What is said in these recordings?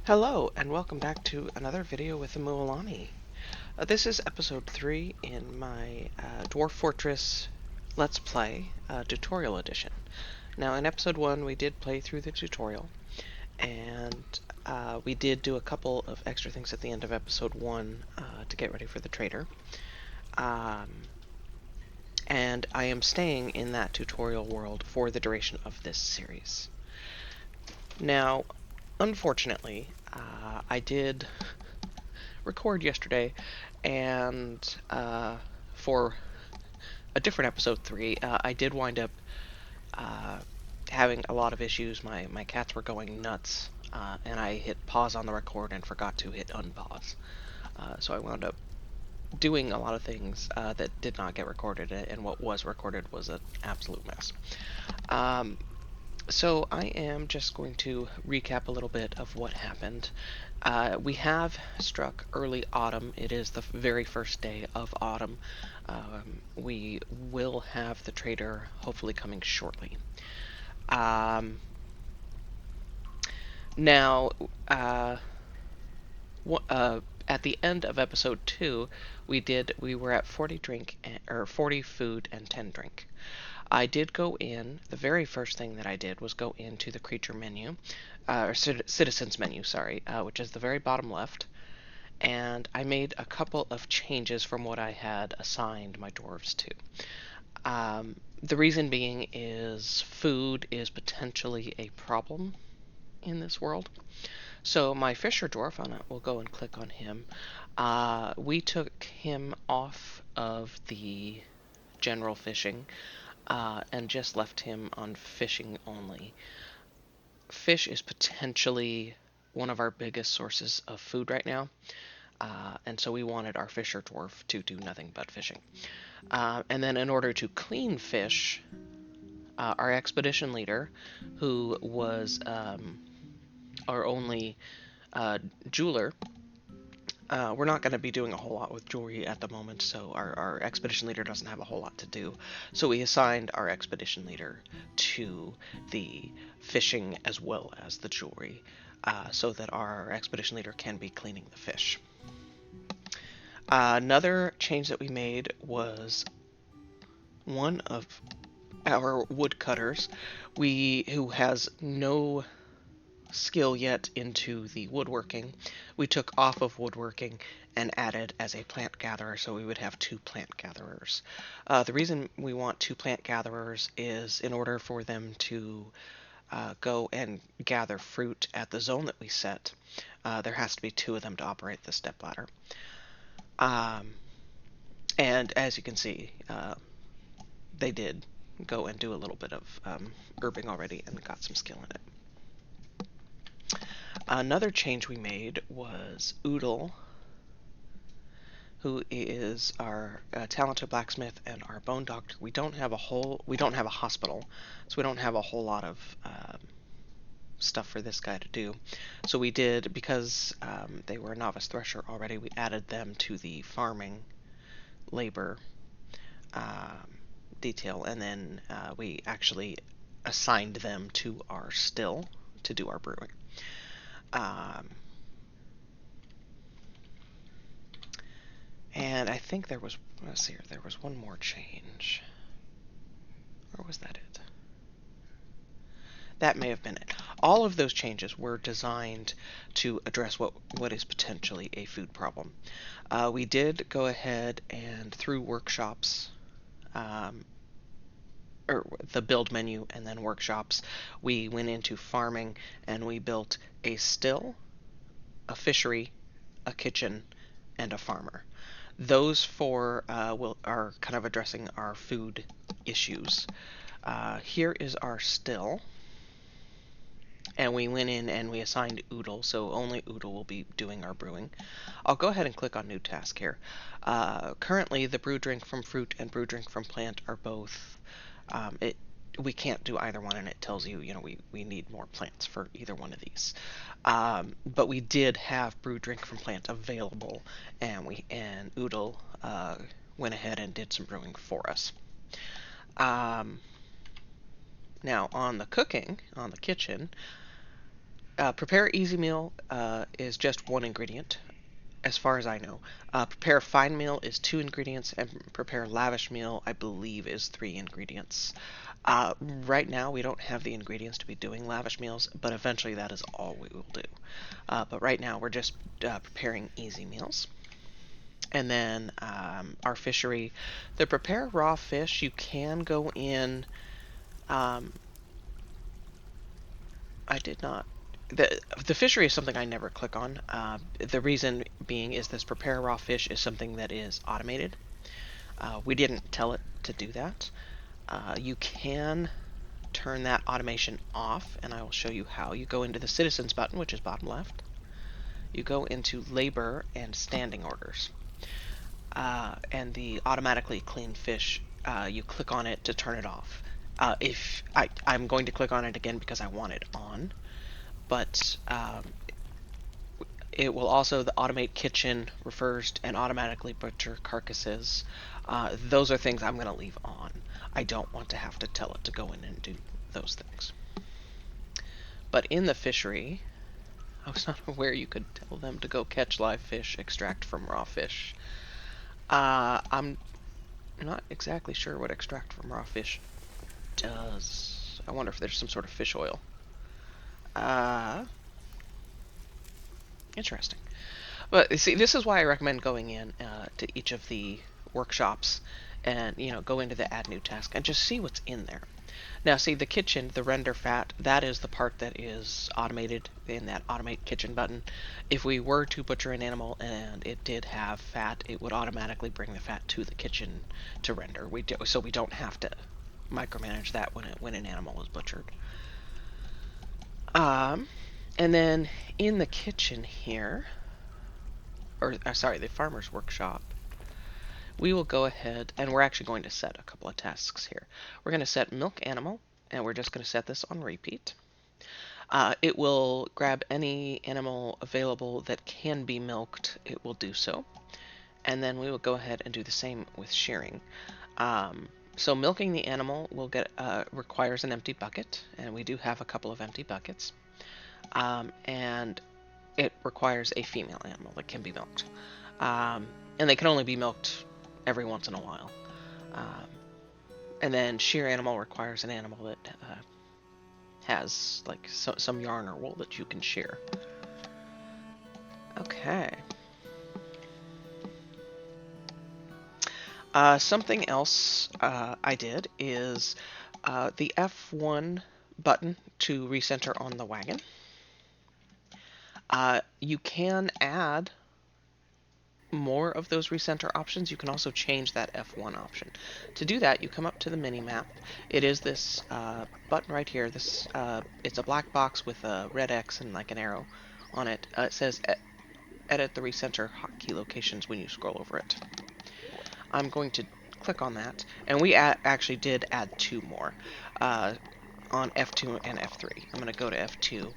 Hello, and welcome back to another video with the Mualani. This is episode 3 in my Dwarf Fortress Let's Play tutorial edition. Now, in episode 1, we did play through the tutorial, and we did do a couple of extra things at the end of episode 1 to get ready for the trader. And I am staying in that tutorial world for the duration of this series. Now, unfortunately, I did record yesterday, and for a different episode 3, I did wind up having a lot of issues. My cats were going nuts, and I hit pause on the record and forgot to hit unpause. So I wound up doing a lot of things that did not get recorded, and what was recorded was an absolute mess. So I am just going to recap a little bit of what happened. We have struck early autumn. It is the very first day of autumn. We will have the trader hopefully coming shortly. Now, at the end of episode 2, we were at 40 40 food and 10 drink. I did go in, the very first thing that I did was go into the creature menu, or citizens menu, sorry, which is the very bottom left, and I made a couple of changes from what I had assigned my dwarves to. The reason being is food is potentially a problem in this world. So my fisher dwarf, we'll go and click on him. We took him off of the general fishing and just left him on fishing only. Fish is potentially one of our biggest sources of food right now, and so we wanted our fisher dwarf to do nothing but fishing. And then in order to clean fish, our expedition leader, who was our only jeweler, we're not going to be doing a whole lot with jewelry at the moment, so our expedition leader doesn't have a whole lot to do. So we assigned our expedition leader to the fishing as well as the jewelry, so that our expedition leader can be cleaning the fish. Another change that we made was one of our woodcutters, who has no skill yet into the woodworking, we took off of woodworking and added as a plant gatherer, so we would have 2 plant gatherers. The reason we want 2 plant gatherers is in order for them to go and gather fruit at the zone that we set, there has to be 2 of them to operate the stepladder. And as you can see, they did go and do a little bit of herbing already and got some skill in it. Another change we made was Oodle, who is our talented blacksmith and our bone doctor. We don't have a hospital, so we don't have a whole lot of stuff for this guy to do. So we did, because they were a novice thresher already, we added them to the farming labor detail, and then we actually assigned them to our still to do our brewing. And I think there was, let's see here, there was one more change. Or was that it? That may have been it. All of those changes were designed to address what is potentially a food problem. We did go ahead and through workshops, or the build menu and then workshops, we went into farming and we built a still, a fishery, a kitchen, and a farmer. Those 4 are kind of addressing our food issues. Here is our still, and we went in and we assigned Oodle, so only Oodle will be doing our brewing. I'll go ahead and click on new task here. Currently, the brew drink from fruit and brew drink from plant are both, we can't do either one, and it tells you, we need more plants for either one of these. But we did have brew drink from plant available, and Oodle went ahead and did some brewing for us. Now on the kitchen, Prepare easy meal is just one ingredient, as far as I know. Prepare fine meal is 2 ingredients, and prepare lavish meal, I believe, is 3 ingredients. Right now, we don't have the ingredients to be doing lavish meals, but eventually that is all we will do. But right now, we're just preparing easy meals. And then our fishery, the prepare raw fish, you can go in. Um, I did not. The fishery is something I never click on. The reason being is this prepare raw fish is something that is automated. We didn't tell it to do that. You can turn that automation off, and I will show you how. You go into the citizens button, which is bottom left. You go into labor and standing orders. And the automatically clean fish, you click on it to turn it off. If I'm going to click on it again because I want it on, but it will also, the automate kitchen refers to, and automatically butcher carcasses. Those are things I'm going to leave on. I don't want to have to tell it to go in and do those things. But in the fishery, I was not aware you could tell them to go catch live fish, extract from raw fish. I'm not exactly sure what extract from raw fish does. I wonder if there's some sort of fish oil. Interesting. But see, this is why I recommend going in to each of the workshops and, go into the add new task and just see what's in there. Now, see, the kitchen, the render fat, that is the part that is automated in that automate kitchen button. If we were to butcher an animal and it did have fat, it would automatically bring the fat to the kitchen to render. So we don't have to micromanage that when an animal is butchered. And then in the kitchen here, sorry, the farmer's workshop, we will go ahead and we're actually going to set a couple of tasks here. We're going to set milk animal, and we're just going to set this on repeat. It will grab any animal available that can be milked. It will do so. And then we will go ahead and do the same with shearing. So milking the animal will requires an empty bucket, and we do have a couple of empty buckets. And it requires a female animal that can be milked. And they can only be milked every once in a while. And then shear animal requires an animal that has like some yarn or wool that you can shear. Okay. Something else I did is the F1 button to recenter on the wagon. You can add more of those recenter options. You can also change that F1 option. To do that, you come up to the mini map. It is this button right here. It's a black box with a red X and like an arrow on it. It says edit the recenter hotkey locations when you scroll over it. I'm going to click on that, and we actually did add 2 more on F2 and F3. I'm going to go to F2.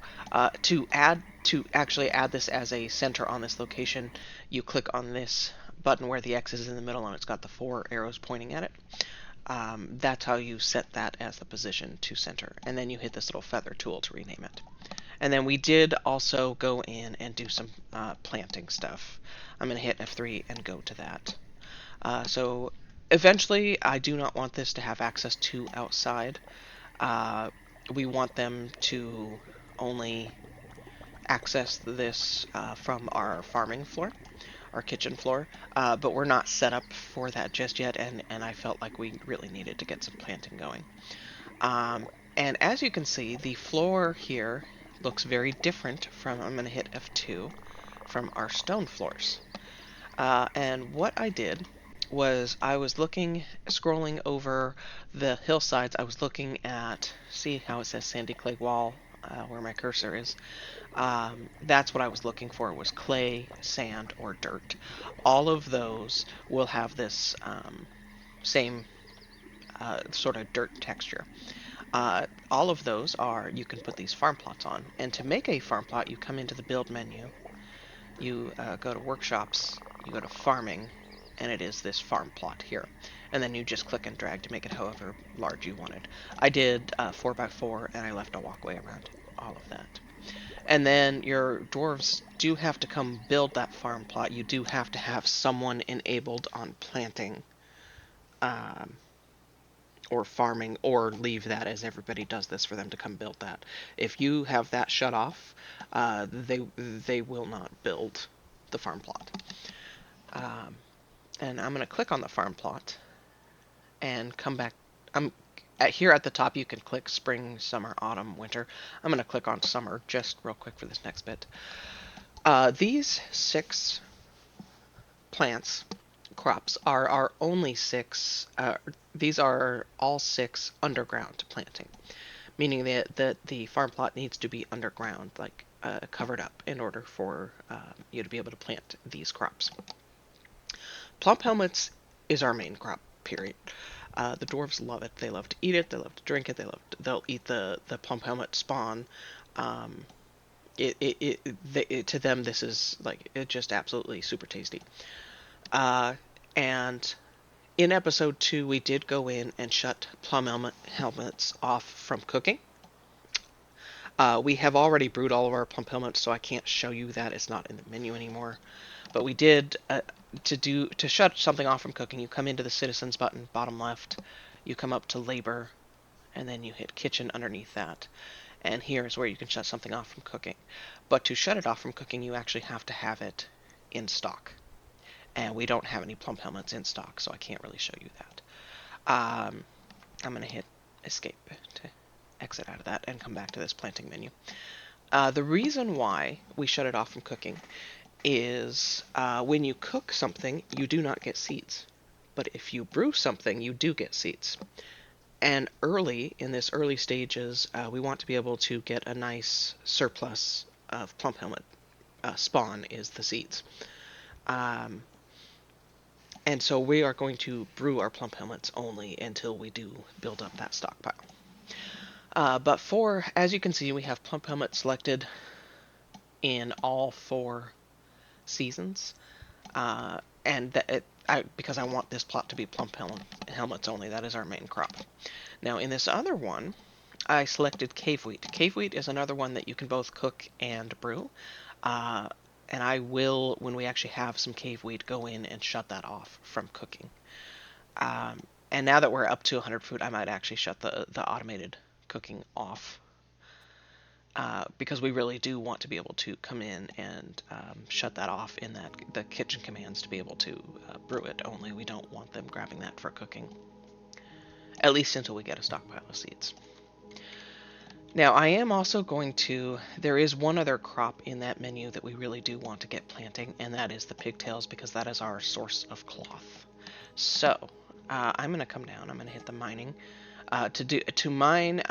To actually add this as a center on this location, you click on this button where the X is in the middle and it's got the 4 arrows pointing at it. That's how you set that as the position to center. And then you hit this little feather tool to rename it. And then we did also go in and do some planting stuff. I'm going to hit F3 and go to that. So eventually, I do not want this to have access to outside. We want them to only access this from our farming floor, our kitchen floor, but we're not set up for that just yet, and I felt like we really needed to get some planting going. And as you can see, the floor here looks very different from, I'm going to hit F2, from our stone floors. And what I did was I was scrolling over the hillsides. I was looking at, see how it says sandy clay wall where my cursor is. That's what I was looking for, was clay, sand, or dirt. All of those will have this same sort of dirt texture. All of those you can put these farm plots on. And to make a farm plot, you come into the build menu, you go to workshops, you go to farming, and it is this farm plot here. And then you just click and drag to make it however large you wanted. I did 4x4, and I left a walkway around all of that. And then your dwarves do have to come build that farm plot. You do have to have someone enabled on planting um, or farming, or leave that as everybody does this for them to come build that. If you have that shut off, they will not build the farm plot. Um, and I'm going to click on the farm plot and come back. Here at the top you can click spring, summer, autumn, winter. I'm going to click on summer just real quick for this next bit. These 6 plants, crops, are our only 6. These are all 6 underground planting, meaning that the farm plot needs to be underground, like covered up, in order for you to be able to plant these crops. Plump helmets is our main crop, period. The dwarves love it. They love to eat it. They love to drink it. They'll eat the plump helmet spawn. To them, this is like just absolutely super tasty. And in episode 2, we did go in and shut plum helmets off from cooking. We have already brewed all of our plump helmets, so I can't show you that. It's not in the menu anymore. But we did, to shut something off from cooking, you come into the citizens button, bottom left, you come up to labor, and then you hit kitchen underneath that. And here is where you can shut something off from cooking. But to shut it off from cooking, you actually have to have it in stock. And we don't have any plump helmets in stock, so I can't really show you that. I'm going to hit escape to exit out of that and come back to this planting menu. The reason why we shut it off from cooking is when you cook something, you do not get seeds. But if you brew something, you do get seeds. And in this early stages, we want to be able to get a nice surplus of plump helmet. Spawn is the seeds. And so we are going to brew our plump helmets only until we do build up that stockpile. But as you can see, we have plump helmet selected in all 4 seasons. Because I want this plot to be plump helmets only. That is our main crop. Now, in this other one, I selected cave wheat. Cave wheat is another one that you can both cook and brew. And I will, when we actually have some cave wheat, go in and shut that off from cooking. And now that we're up to 100 food, I might actually shut the automated cooking off. Because we really do want to be able to come in and shut that off in the kitchen commands to be able to brew it only. We don't want them grabbing that for cooking. At least until we get a stockpile of seeds. Now, I am also there is one other crop in that menu that we really do want to get planting, and that is the pigtails, because that is our source of cloth. So, I'm going to come down, I'm going to hit the mining. To mine,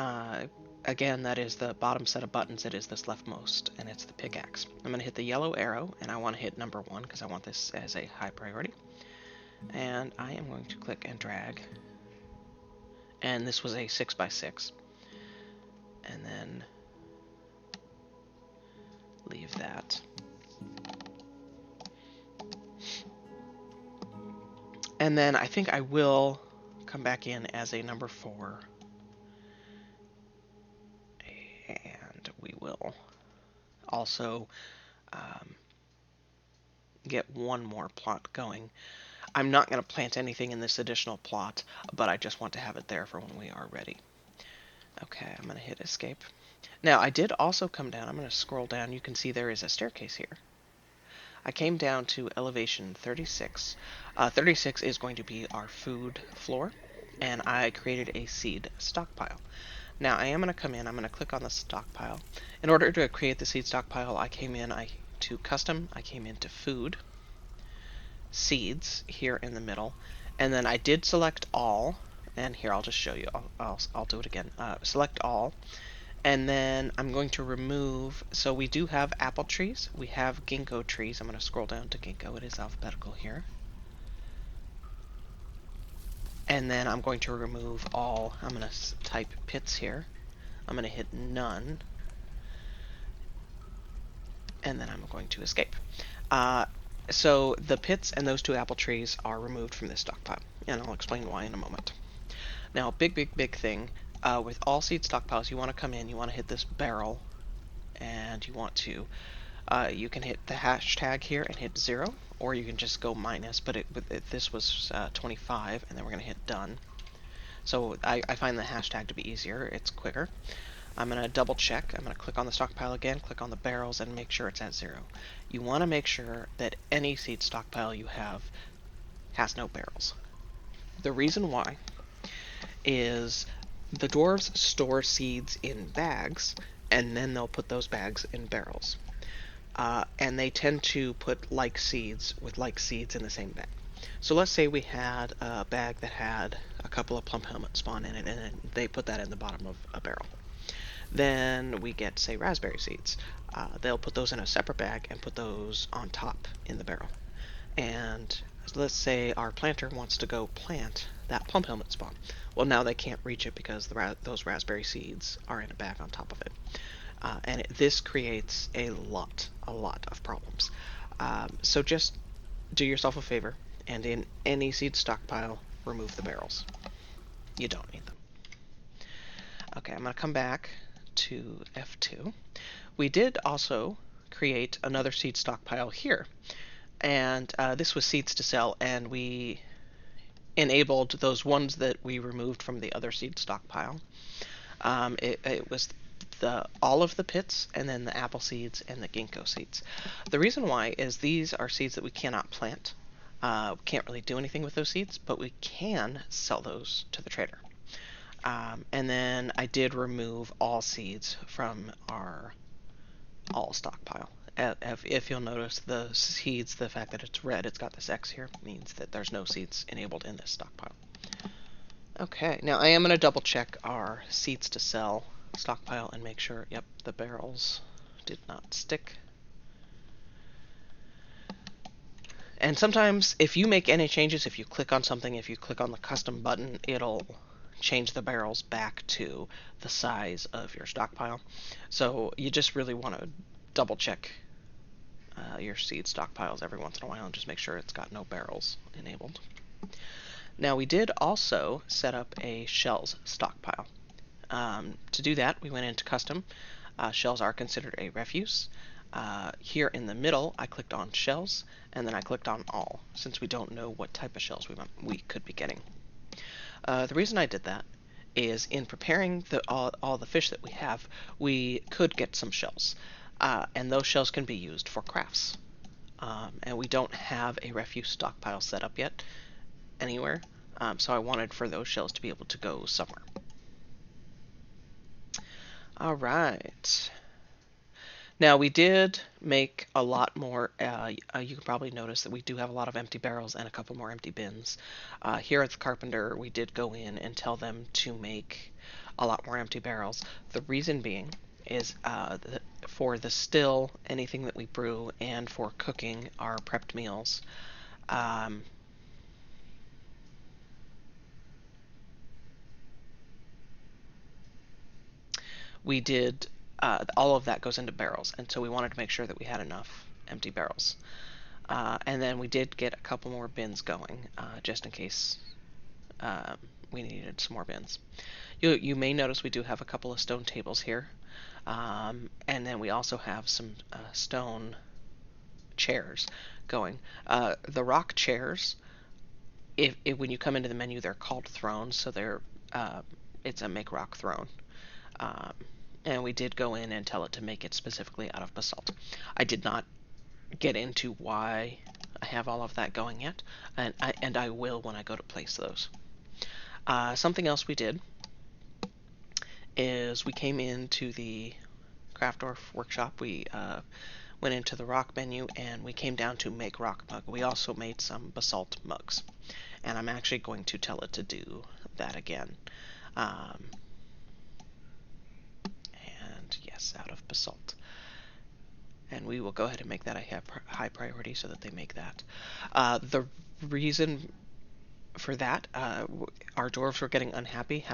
again, that is the bottom set of buttons, it is this leftmost, and it's the pickaxe. I'm going to hit the yellow arrow, and I want to hit number 1, because I want this as a high priority. And I am going to click and drag. And this was a 6x6. And then leave that. And then I think I will come back in as a number 4. And we will also get one more plot going. I'm not going to plant anything in this additional plot, but I just want to have it there for when we are ready. Okay, I'm going to hit escape. Now, I did also come down. I'm going to scroll down. You can see there is a staircase here. I came down to elevation 36. 36 is going to be our food floor, and I created a seed stockpile. Now, I am going to come in. I'm going to click on the stockpile. In order to create the seed stockpile, I came in to custom. I came into food, seeds here in the middle, and then I did select all. And here, I'll just show you. I'll do it again. Select all. And then I'm going to remove, so we do have apple trees. We have ginkgo trees. I'm going to scroll down to ginkgo. It is alphabetical here. And then I'm going to remove all. I'm going to type pits here. I'm going to hit none. And then I'm going to escape. So the pits and those 2 apple trees are removed from this stockpile. And I'll explain why in a moment. Now, big thing, with all seed stockpiles, you want to come in, you want to hit this barrel, and you want to, you can hit the hashtag here and hit 0, or you can just go minus, but this was 25, and then we're going to hit done. So I find the hashtag to be easier, it's quicker. I'm going to double check. I'm going to click on the stockpile again, click on the barrels, and make sure it's at 0. You want to make sure that any seed stockpile you have has no barrels. The reason why is the dwarves store seeds in bags, and then they'll put those bags in barrels. And they tend to put like seeds with like seeds in the same bag. So let's say we had a bag that had a couple of plum helmet spawn in it, and they put that in the bottom of a barrel. Then we get, say, raspberry seeds. They'll put those in a separate bag and put those on top in the barrel. And let's say our planter wants to go plant that plum helmet spawn. Well, now they can't reach it because those raspberry seeds are in a bag on top of it. And this creates a lot of problems. So just do yourself a favor, and in any seed stockpile, remove the barrels. You don't need them. Okay, I'm going to come back to F2. We did also create another seed stockpile here, and this was seeds to sell, and we enabled those ones that we removed from the other seed stockpile. It was all of the pits, and then the apple seeds and the ginkgo seeds. The reason why is these are seeds that we cannot plant. We can't really do anything with those seeds, but we can sell those to the trader. And then I did remove all seeds from our all stockpile. If you'll notice the seeds, the fact that it's red, it's got this X here, means that there's no seeds enabled in this stockpile. Okay, now I am going to double check our seeds to sell stockpile and make sure, yep, the barrels did not stick. And sometimes if you make any changes, if you click on something, if you click on the custom button, it'll change the barrels back to the size of your stockpile. So you just really want to double check your seed stockpiles every once in a while and just make sure it's got no barrels enabled. Now we did also set up a shells stockpile. To do that, we went into custom. Shells are considered a refuse. Here in the middle, I clicked on shells, and then I clicked on all, since we don't know what type of shells we could be getting. The reason I did that is in preparing all the fish that we have, we could get some shells, and those shells can be used for crafts. And we don't have a refuse stockpile set up yet anywhere, so I wanted for those shells to be able to go somewhere. Alright. Now we did make a lot more, you can probably notice that we do have a lot of empty barrels and a couple more empty bins. Here at the Carpenter, we did go in and tell them to make a lot more empty barrels. The reason being is for the still, anything that we brew, and for cooking our prepped meals, we did all of that goes into barrels, and so we wanted to make sure that we had enough empty barrels. And then we did get a couple more bins going, just in case we needed some more bins. You may notice we do have a couple of stone tables here, and then we also have some stone chairs going. The rock chairs, when you come into the menu, they're called thrones, so it's a make rock throne. And we did go in and tell it to make it specifically out of basalt. I did not get into why I have all of that going yet, and I will when I go to place those. Something else we did is we came into the Dwarf workshop. We went into the rock menu and we came down to make rock mug. We also made some basalt mugs, and I'm actually going to tell it to do that again. Yes, out of basalt. And we will go ahead and make that a high priority so that they make that. The reason for that, our dwarves were getting unhappy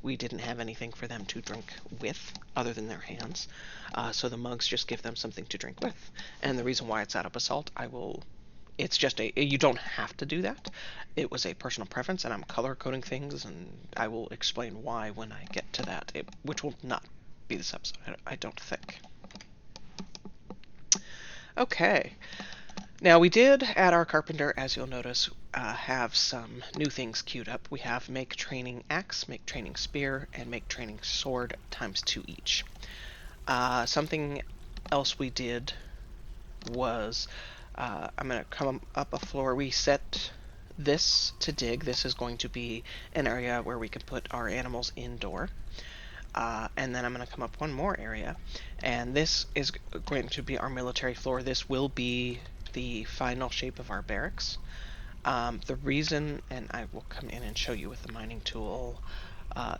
we didn't have anything for them to drink with other than their hands. So the mugs just give them something to drink with. And the reason why it's out of basalt, it's just you don't have to do that. It was a personal preference, and I'm color coding things, and I will explain why when I get to that, which will not be this episode, I don't think. Okay. Now, we did, at our carpenter, as you'll notice, have some new things queued up. We have make training axe, make training spear, and make training sword ×2 each. Something else we did was, I'm going to come up a floor. We set this to dig. This is going to be an area where we can put our animals indoor. And then I'm going to come up one more area, and this is going to be our military floor. This will be the final shape of our barracks. The reason, and I will come in and show you with the mining tool,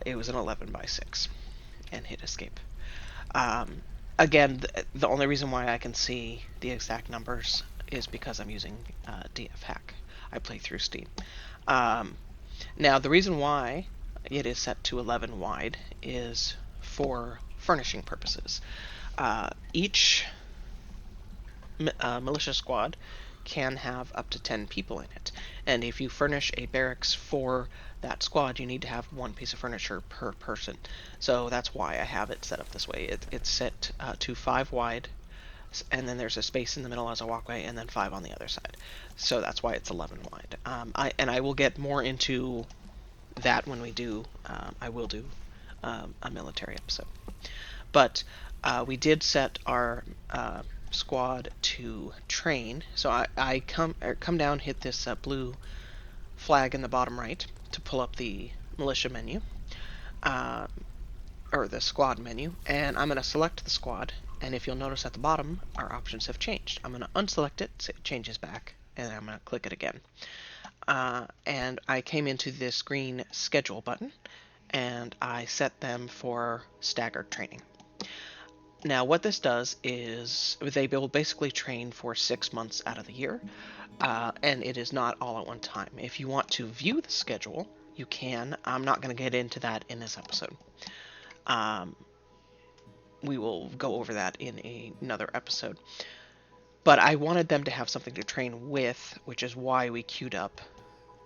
it was an 11x6, and hit escape. Again, the only reason why I can see the exact numbers is because I'm using DF hack. I play through Steam. Now, the reason why it is set to 11 wide is for furnishing purposes. Each militia squad can have up to 10 people in it, and if you furnish a barracks for that squad, you need to have one piece of furniture per person. So that's why I have it set up this way. It's set to 5 wide, and then there's a space in the middle as a walkway, and then 5 on the other side. So that's why it's 11 wide. I will get more into that when we do, I will do a military episode. But we did set our squad to train. So I come down, hit this blue flag in the bottom right to pull up the militia menu, or the squad menu, and I'm going to select the squad, and if you'll notice at the bottom, our options have changed. I'm going to unselect it so it changes back, and I'm going to click it again. And I came into this green schedule button, and I set them for staggered training. Now, what this does is they will basically train for 6 months out of the year, and it is not all at one time. If you want to view the schedule, you can. I'm not going to get into that in this episode. We will go over that in another episode. But I wanted them to have something to train with, which is why we queued up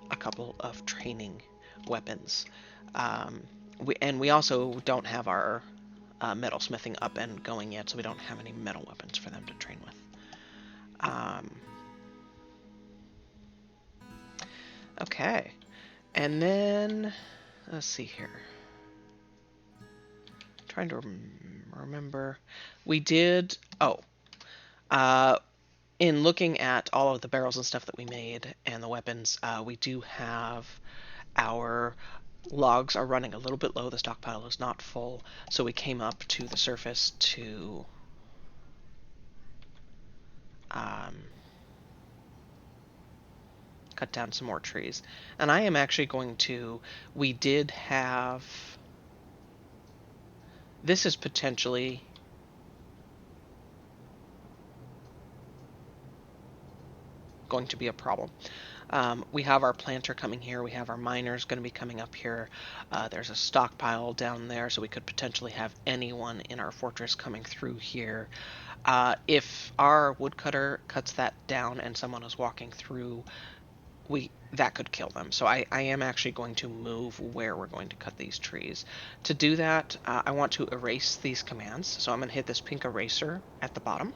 a couple of training weapons. We also don't have our metal smithing up and going yet, so we don't have any metal weapons for them to train with. Okay, and then let's see here. I'm trying to remember. We did. In looking at all of the barrels and stuff that we made and the weapons, we do have our logs are running a little bit low. The stockpile is not full, so we came up to the surface to cut down some more trees. And I am actually going to, we did have, this is potentially going to be a problem. We have our planter coming here. We have our miners going to be coming up here. There's a stockpile down there, so we could potentially have anyone in our fortress coming through here. If our woodcutter cuts that down and someone is walking through, that could kill them. So I am actually going to move where we're going to cut these trees. To do that, I want to erase these commands. So I'm going to hit this pink eraser at the bottom.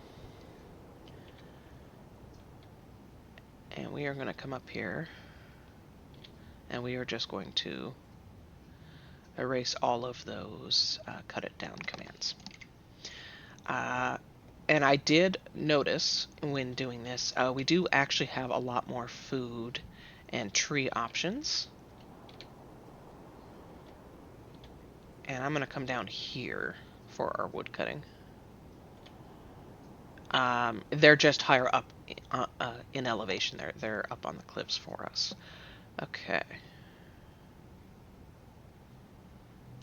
And we are going to come up here, and we are just going to erase all of those cut it down commands. And I did notice when doing this, we do actually have a lot more food and tree options. And I'm going to come down here for our wood cutting. They're just higher up in elevation. They're up on the cliffs for us. Okay.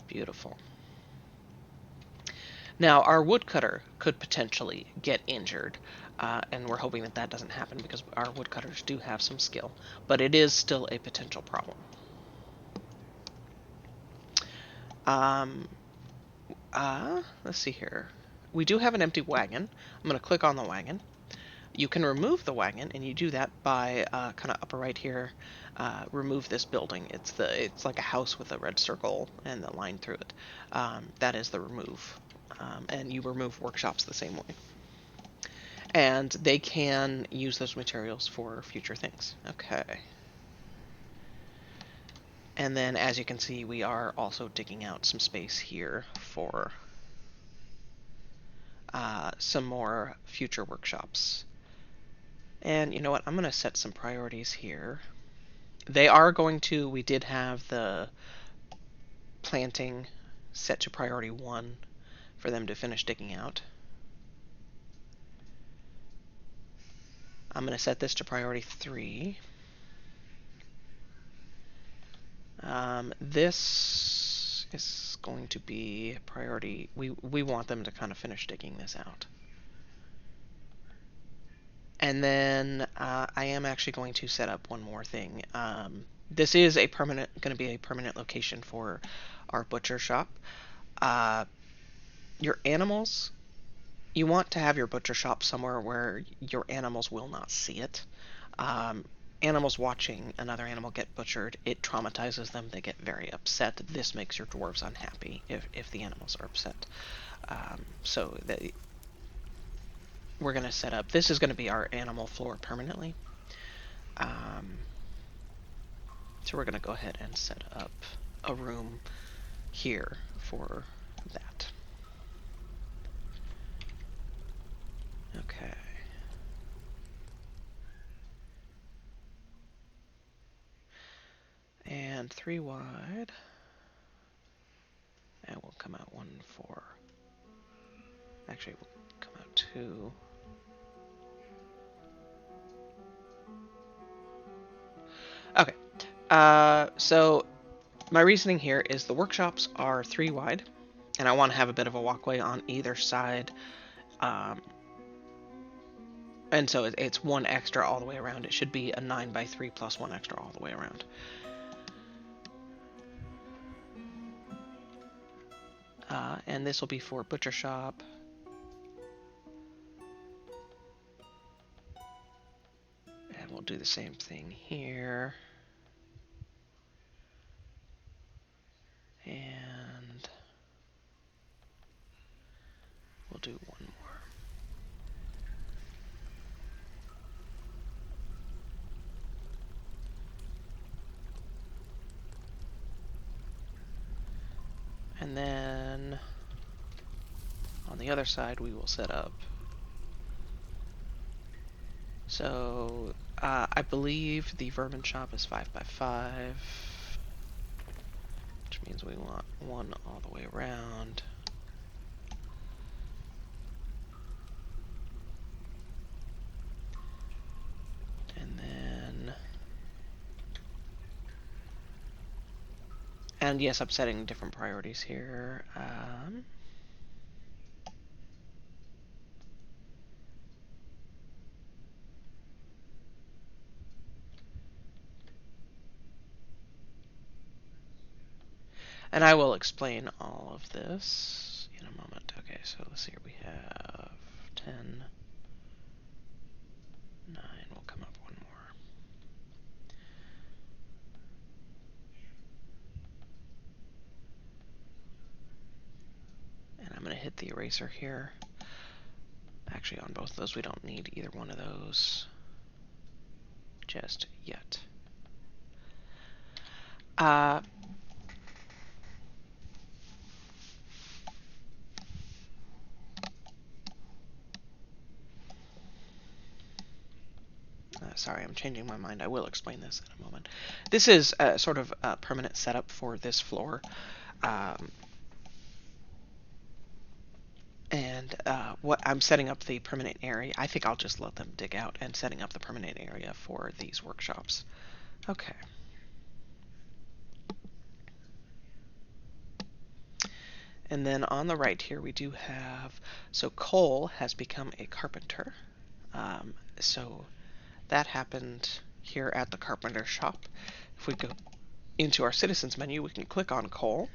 Beautiful. Now, our woodcutter could potentially get injured, and we're hoping that that doesn't happen because our woodcutters do have some skill, but it is still a potential problem. Let's see here. We do have an empty wagon. I'm going to click on the wagon. You can remove the wagon, and you do that by kind of upper right here. Remove this building. It's like a house with a red circle and the line through it. That is the remove and you remove workshops the same way. And they can use those materials for future things. Okay. And then, as you can see, we are also digging out some space here for some more future workshops. And you know what? I'm going to set some priorities here. They are going to, we did have the planting set to priority 1 for them to finish digging out. I'm going to set this to priority 3. This is going to be priority. We want them to kind of finish digging this out. And then I am actually going to set up one more thing. This is going to be a permanent location for our butcher shop. Your animals, you want to have your butcher shop somewhere where your animals will not see it. Animals watching another animal get butchered, it traumatizes them. They get very upset. This makes your dwarves unhappy if the animals are upset. So we're going to set up, this is going to be our animal floor permanently. So we're going to go ahead and set up a room here for that. Okay. And 3 wide. And we'll come out 1 for... Actually, we'll come out 2. Okay. So my reasoning here is the workshops are 3 wide, and I want to have a bit of a walkway on either side. And so it's 1 extra all the way around. It should be a 9x3 plus 1 extra all the way around. And this will be for butcher shop. And we'll do the same thing here. And we'll do 1 more. And then on the other side, we will set up. So I believe the vermin shop is 5x5, which means we want 1 all the way around. And then, and yes, I'm setting different priorities here. And I will explain all of this in a moment. Okay, so let's see here. We have 10, 9. We'll come up 1 more. And I'm going to hit the eraser here. Actually, on both of those, we don't need either one of those just yet. Sorry, I'm changing my mind. I will explain this in a moment. This is sort of a permanent setup for this floor. And what I'm setting up the permanent area. I think I'll just let them dig out and setting up the permanent area for these workshops. Okay. And then on the right here we do have, so Cole has become a carpenter. So that happened here at the carpenter shop. If we go into our citizens menu, we can click on Cole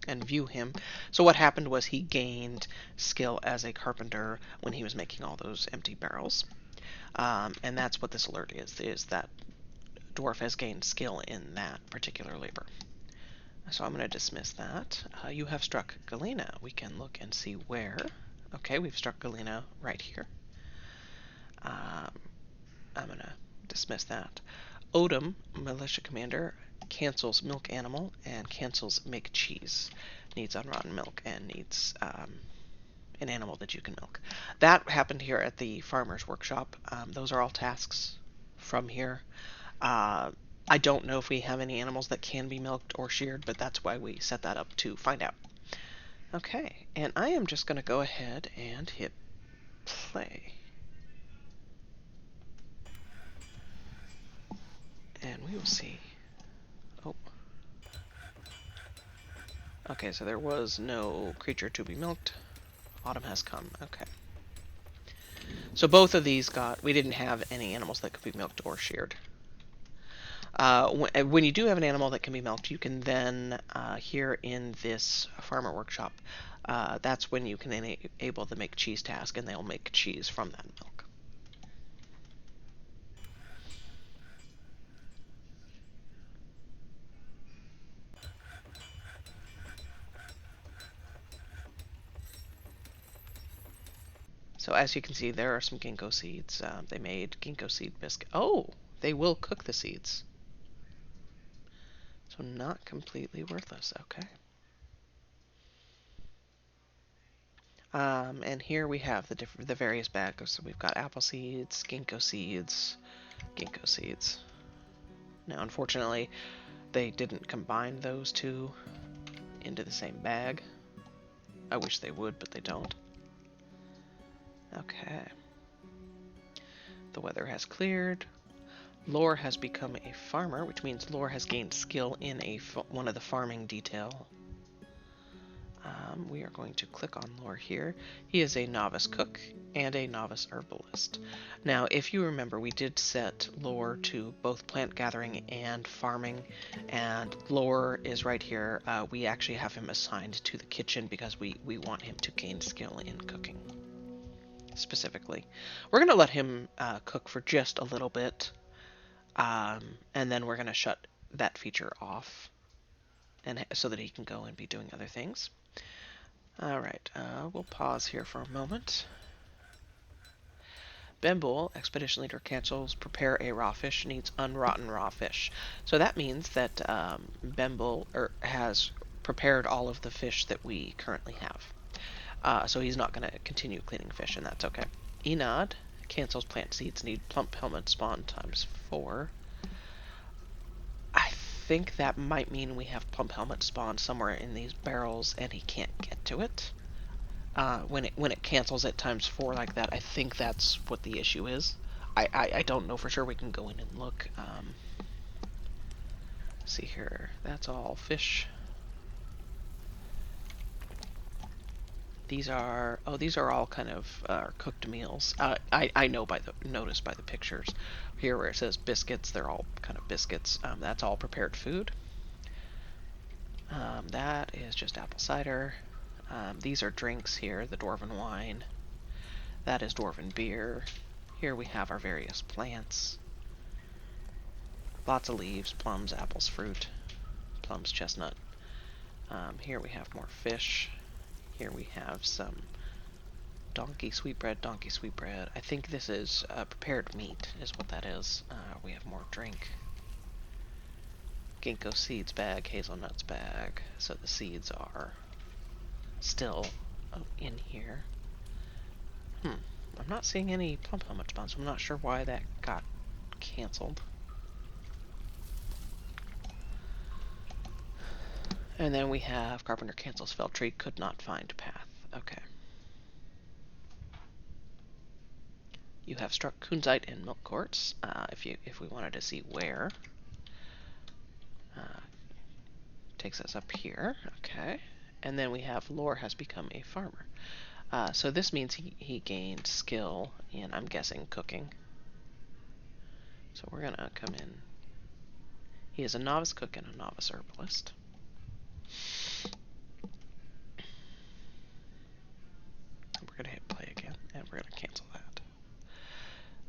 and view him. So what happened was he gained skill as a carpenter when he was making all those empty barrels. And that's what this alert is that Dwarf has gained skill in that particular labor. So I'm going to dismiss that. You have struck Galena. We can look and see where. Okay, we've struck Galena right here. I'm going to dismiss that. Odom, Militia Commander, cancels Milk Animal and cancels Make Cheese. Needs unrotten milk and needs an animal that you can milk. That happened here at the Farmer's Workshop. Those are all tasks from here. I don't know if we have any animals that can be milked or sheared, but that's why we set that up to find out. Okay, and I am just going to go ahead and hit play. And we will see. Oh. Okay, so there was no creature to be milked. Autumn has come. Okay. So both of these we didn't have any animals that could be milked or sheared. When you do have an animal that can be milked, you can then, here in this farmer workshop, that's when you can enable the make cheese task, and they'll make cheese from that milk. So as you can see, there are some ginkgo seeds. They made ginkgo seed biscuit. Oh, they will cook the seeds. So not completely worthless. Okay. And here we have the various bags. So we've got apple seeds, ginkgo seeds, ginkgo seeds. Now, unfortunately, they didn't combine those two into the same bag. I wish they would, but they don't. Okay. The weather has cleared. Lore has become a farmer, which means Lore has gained skill in one of the farming detail. We are going to click on Lore here. He is a novice cook and a novice herbalist. Now, if you remember, we did set Lore to both plant gathering and farming, and Lore is right here. We actually have him assigned to the kitchen because we want him to gain skill in cooking. Specifically, we're going to let him cook for just a little bit, and then we're going to shut that feature off, and so that he can go and be doing other things. All right, we'll pause here for a moment. Bembul, Expedition Leader, cancels prepare a raw fish, needs unrotten raw fish. So that means that Bembul has prepared all of the fish that we currently have. So he's not going to continue cleaning fish, and that's okay. Enod cancels plant seeds, need plump helmet spawn ×4. I think that might mean we have plump helmet spawn somewhere in these barrels, and he can't get to it. When it cancels it ×4 like that, I think that's what the issue is. I don't know for sure. We can go in and look. See here. That's all fish. These are all kind of cooked meals. I know notice by the pictures here where it says biscuits. They're all kind of biscuits. That's all prepared food. That is just apple cider. These are drinks here. The dwarven wine. That is dwarven beer. Here we have our various plants. Lots of leaves, plums, apples, fruit, plums, chestnut. Here we have more fish. Here we have some donkey sweetbread. I think this is prepared meat is what that is. We have more drink. Ginkgo seeds bag, hazelnuts bag. So the seeds are still in here. I'm not seeing any plump helmet spawns, so I'm not sure why that got canceled. And then we have Carpenter cancels fell tree, could not find path. Okay. You have struck kunzite and milk quartz. If we wanted to see where, takes us up here. Okay. And then we have Lore has become a farmer. So this means he gained skill in, I'm guessing, cooking. So we're gonna come in. He is a novice cook and a novice herbalist. We're gonna hit play again, and we're gonna cancel that.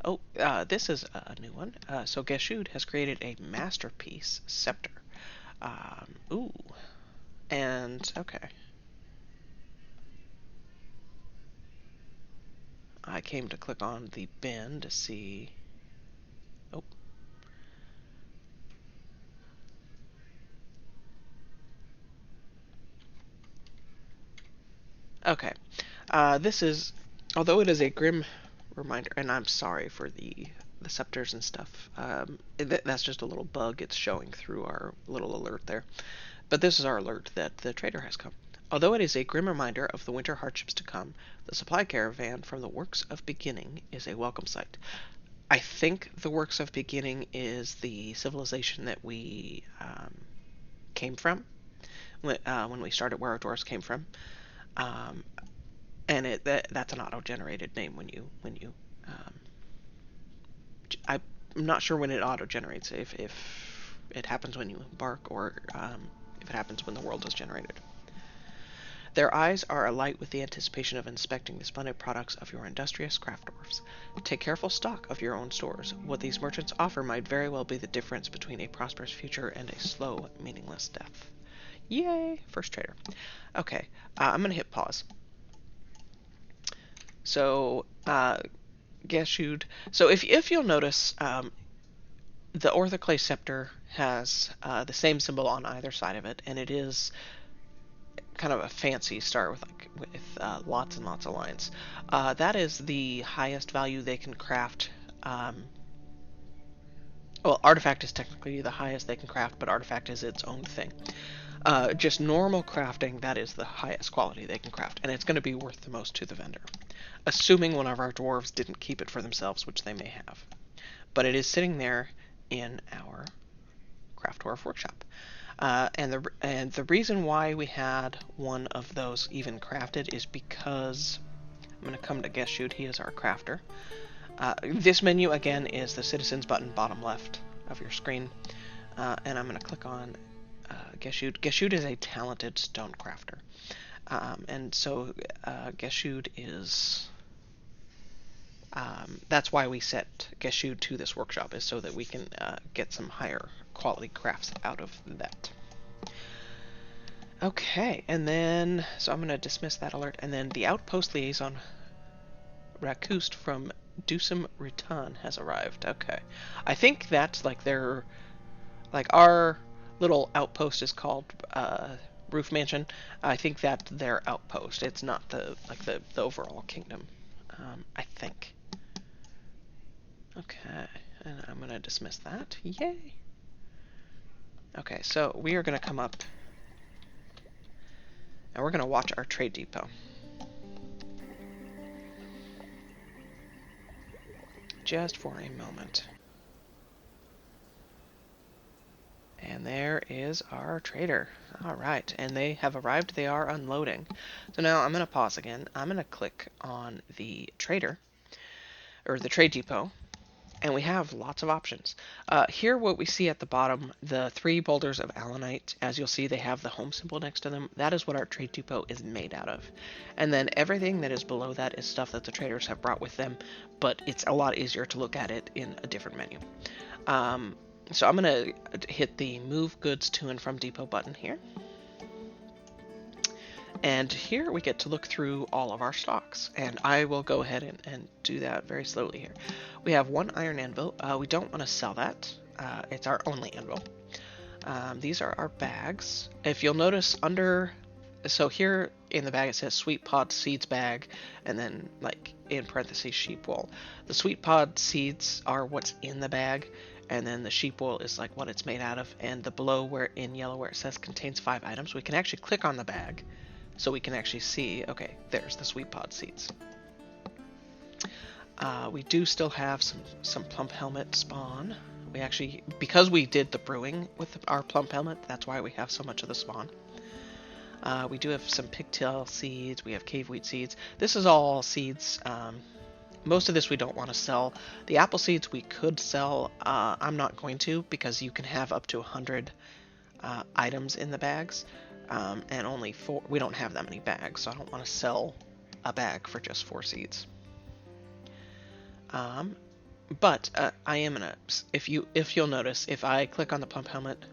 Oh, this is a new one. So Geshud has created a masterpiece scepter. Ooh. And, okay. I came to click on the bin to see... Oh. Okay. This is... Although it is a grim reminder, and I'm sorry for the scepters and stuff. That's just a little bug it's showing through our little alert there. But this is our alert that the trader has come. Although it is a grim reminder of the winter hardships to come, the supply caravan from the Works of Beginning is a welcome sight. I think the Works of Beginning is the civilization that we came from when we started, where our dwarves came from. Um, and that's an auto-generated name when you um, I'm not sure when it auto-generates, if it happens when you embark, or if it happens when the world is generated. Their eyes are alight with the anticipation of inspecting the splendid products of your industrious craft dwarfs. Take careful stock of your own stores. What these merchants offer might very well be the difference between a prosperous future and a slow, meaningless death. Yay! First trader. Okay, I'm going to hit pause. So, Geshud. So if you'll notice, the orthoclase scepter has the same symbol on either side of it, and it is kind of a fancy star with lots and lots of lines. That is the highest value they can craft. Well, artifact is technically the highest they can craft, but artifact is its own thing. Just normal crafting, that is the highest quality they can craft, and it's going to be worth the most to the vendor. Assuming one of our dwarves didn't keep it for themselves, which they may have. But it is sitting there in our Craft Dwarf workshop. And the reason why we had one of those even crafted is because I'm going to come to Geshud. He is our crafter. This menu again is the citizens button, bottom left of your screen, and I'm going to click on Geshud. Geshud is a talented stone crafter, and so Geshud is. That's why we set Geshud to this workshop, is so that we can get some higher quality crafts out of that. Okay, and then, so I'm going to dismiss that alert, and then the Outpost Liaison Rakust from Dusum Ritan has arrived. Okay. I think that's like our little outpost is called Roof Mansion. I think that's their outpost. It's not the overall kingdom. I think. Okay, and I'm going to dismiss that. Yay! Okay, so we are going to come up, and we're going to watch our trade depot. Just for a moment. And there is our trader. Alright, and they have arrived. They are unloading. So now I'm going to pause again. I'm going to click on the trader, or the trade depot, and we have lots of options. Here, what we see at the bottom, the 3 boulders of allanite, as you'll see, they have the home symbol next to them. That is what our trade depot is made out of. And then everything that is below that is stuff that the traders have brought with them, but it's a lot easier to look at it in a different menu. So I'm going to hit the Move Goods to and from Depot button here. And here we get to look through all of our stocks, and I will go ahead and do that very slowly here. We have 1 iron anvil. We don't want to sell that. It's our only anvil. These are our bags. If you'll notice so here in the bag it says Sweet Pod Seeds bag, and then like in parentheses sheep wool. The Sweet Pod seeds are what's in the bag, and then the sheep wool is like what it's made out of. And the below, where in yellow where it says contains 5 items, we can actually click on the bag. So we can actually see, okay, there's the Sweet Pod seeds. We do still have some plump helmet spawn. We actually, because we did the brewing with our plump helmet, that's why we have so much of the spawn. We do have some pigtail seeds. We have cave wheat seeds. This is all seeds. Most of this we don't want to sell. The apple seeds we could sell. I'm not going to, because you can have up to 100 items in the bags. And only 4, we don't have that many bags, so I don't want to sell a bag for just 4 seeds. But I am gonna, if you'll notice, if I click on the plump helmet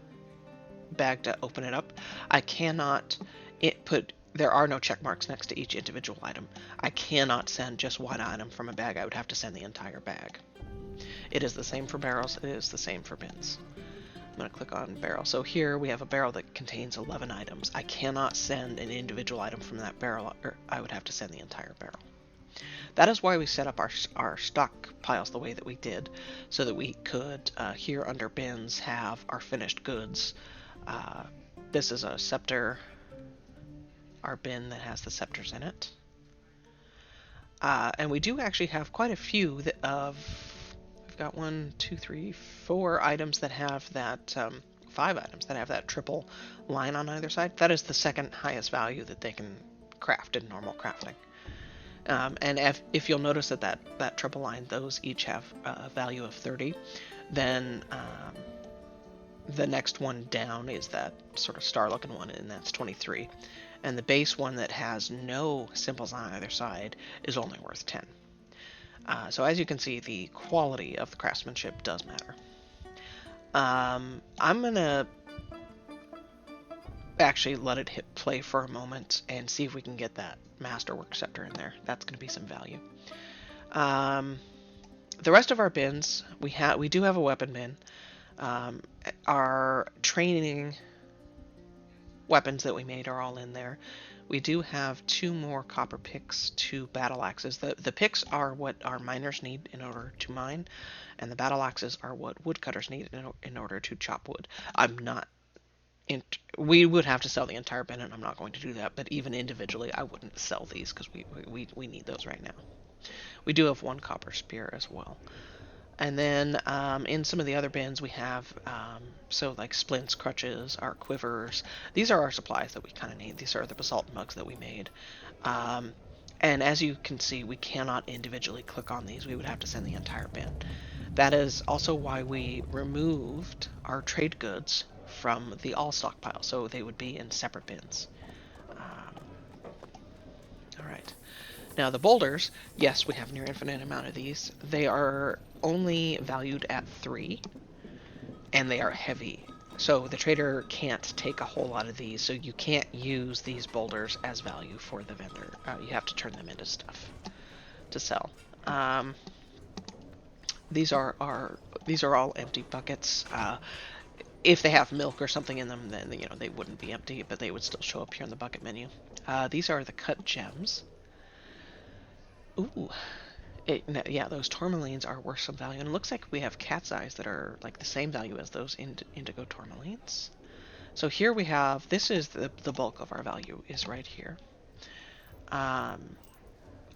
bag to open it up, I cannot there are no check marks next to each individual item. I cannot send just one item from a bag. I would have to send the entire bag. It is the same for barrels. It is the same for bins. I'm going to click on barrel. So here we have a barrel that contains 11 items. I cannot send an individual item from that barrel, or I would have to send the entire barrel. That is why we set up our stock piles the way that we did, so that we could, here under bins, have our finished goods. This is a scepter, our bin that has the scepters in it. And we do actually have quite a few we've got 1, 2, 3, 4 items that have that, 5 items that have that triple line on either side. That is the second highest value that they can craft in normal crafting. And if you'll notice that triple line, those each have a value of 30, then the next one down is that sort of star-looking one, and that's 23. And the base one that has no symbols on either side is only worth 10. So as you can see, the quality of the craftsmanship does matter. I'm going to actually let it hit play for a moment and see if we can get that masterwork scepter in there. That's going to be some value. The rest of our bins, we do have a weapon bin. Our training weapons that we made are all in there. We do have 2 more copper picks, 2 battle axes. The picks are what our miners need in order to mine, and the battle axes are what woodcutters need in order to chop wood. We would have to sell the entire bin, and I'm not going to do that, but even individually I wouldn't sell these because we need those right now. We do have 1 copper spear as well. And then in some of the other bins we have, so like splints, crutches, our quivers. These are our supplies that we kind of need. These are the basalt mugs that we made. And as you can see, we cannot individually click on these. We would have to send the entire bin. That is also why we removed our trade goods from the all stockpile, so they would be in separate bins. Alright. Now the boulders, yes, we have near infinite amount of these. They are only valued at 3, and they are heavy. So the trader can't take a whole lot of these, so you can't use these boulders as value for the vendor. You have to turn them into stuff to sell. These are all empty buckets. If they have milk or something in them, then they wouldn't be empty, but they would still show up here in the bucket menu. These are the cut gems. Ooh, yeah, those tourmalines are worth some value, and it looks like we have cat's eyes that are like the same value as those indigo tourmalines. So here we have, this is the bulk of our value is right here. I'm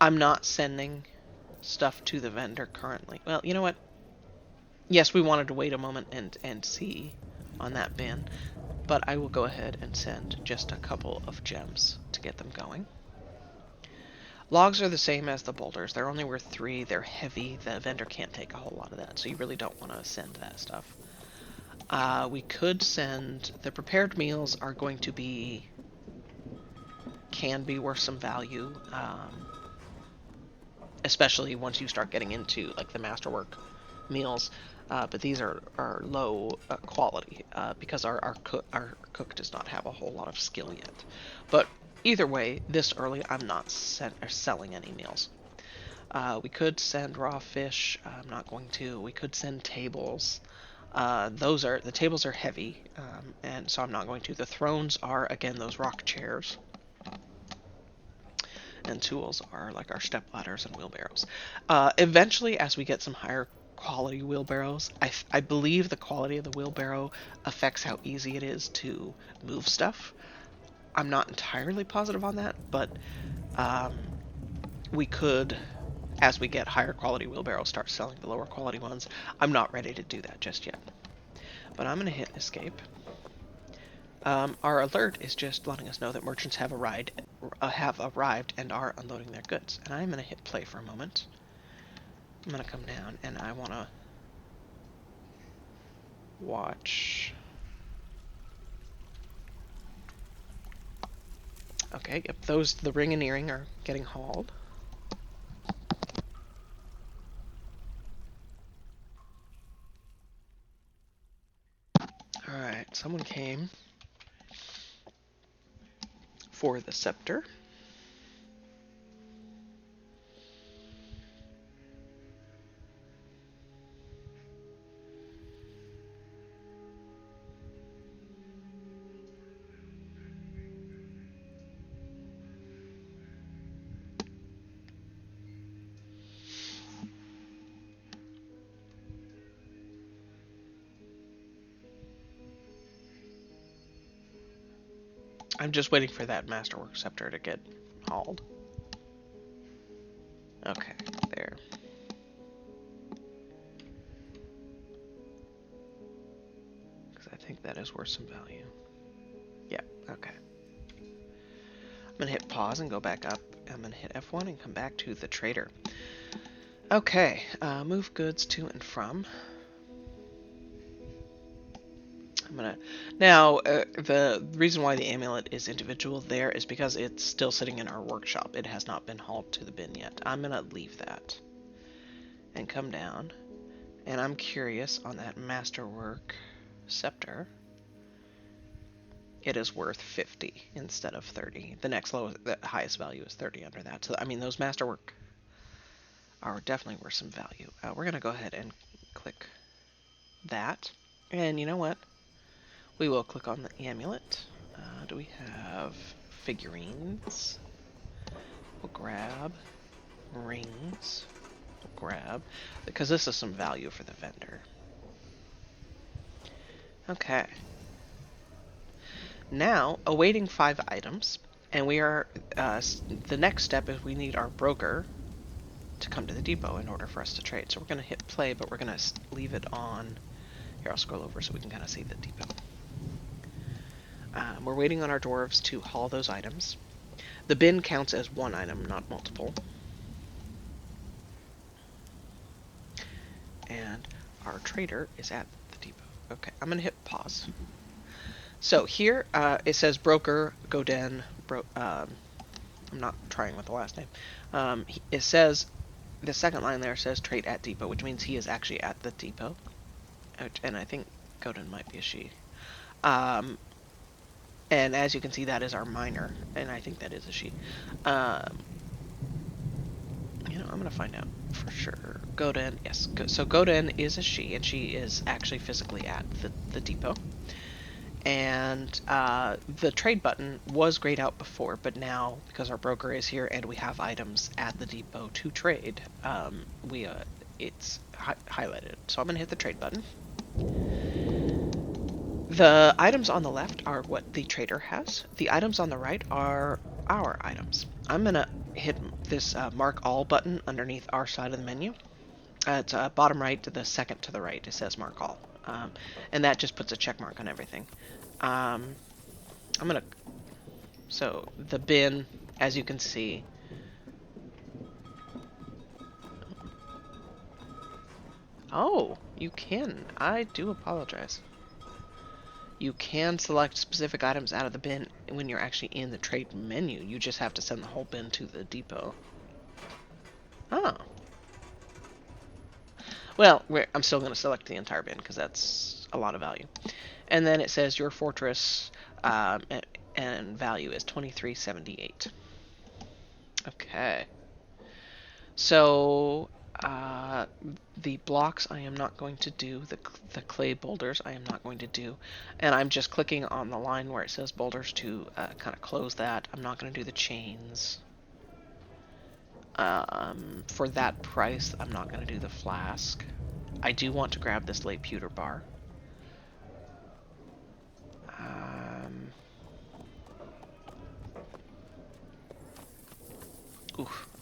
not sending stuff to the vendor currently. Well, you know what? Yes, we wanted to wait a moment and see on that bin, but I will go ahead and send just a couple of gems to get them going. Logs are the same as the boulders. They're only worth 3. They're heavy. The vendor can't take a whole lot of that, so you really don't want to send that stuff. We could send... The prepared meals are going to be... can be worth some value, especially once you start getting into like the masterwork meals. But these are low quality because our cook does not have a whole lot of skill yet. But either way, this early, I'm not selling any meals. We could send raw fish. I'm not going to. We could send tables. The tables are heavy, and so I'm not going to. The thrones are, again, those rock chairs. And tools are like our step ladders and wheelbarrows. Eventually, as we get some higher quality wheelbarrows, I believe the quality of the wheelbarrow affects how easy it is to move stuff. I'm not entirely positive on that, but we could, as we get higher quality wheelbarrows, start selling the lower quality ones. I'm not ready to do that just yet. But I'm going to hit escape. Our alert is just letting us know that merchants have arrived and are unloading their goods. And I'm going to hit play for a moment. I'm going to come down and I want to watch. Okay, yep, the ring and earring are getting hauled. Alright, someone came for the scepter. I'm just waiting for that Masterwork Scepter to get hauled. Okay, there. Because I think that is worth some value. Yeah, okay. I'm going to hit pause and go back up. I'm going to hit F1 and come back to the trader. Okay, move goods to and from. I'm gonna now the reason why the amulet is individual there is because it's still sitting in our workshop. It has not been hauled to the bin yet. I'm gonna leave that and come down, and I'm curious on that Masterwork Scepter. It is worth 50 instead of 30. The next lowest, the highest value is 30 under that. So I mean, those Masterwork are definitely worth some value. We're gonna go ahead and click that, and you know what? We will click on the amulet. Do we have figurines? We'll grab rings. We'll grab, because this is some value for the vendor. Okay. Now, awaiting 5 items, and we are, the next step is we need our broker to come to the depot in order for us to trade. So we're going to hit play, but we're going to leave it on. Here, I'll scroll over so we can kind of see the depot. We're waiting on our dwarves to haul those items. The bin counts as 1 item, not multiple. And our trader is at the depot. Okay, I'm going to hit pause. So here it says broker, Godin, I'm not trying with the last name. It says, the second line there says trade at depot, which means he is actually at the depot. And I think Godin might be a she. And as you can see, that is our miner, and I think that is a she. You know, I'm gonna find out for sure. Godin, yes. So Godin is a she, and she is actually physically at the depot. And the trade button was grayed out before, but now because our broker is here and we have items at the depot to trade, it's highlighted. So I'm gonna hit the trade button. The items on the left are what the trader has. The items on the right are our items. I'm going to hit this mark all button underneath our side of the menu. It's bottom right to the second to the right. It says mark all. And that just puts a check mark on everything. I'm going to... So the bin, as you can see... Oh, you can. I do apologize. You can select specific items out of the bin when you're actually in the trade menu. You just have to send the whole bin to the depot. Oh. Well, I'm still going to select the entire bin because that's a lot of value. And then it says your fortress and value is 2378. Okay. So... the blocks I am not going to do, the clay boulders I am not going to do, and I'm just clicking on the line where it says boulders to kind of close that. I'm not going to do the chains. For that price, I'm not going to do the flask. I do want to grab this late pewter bar.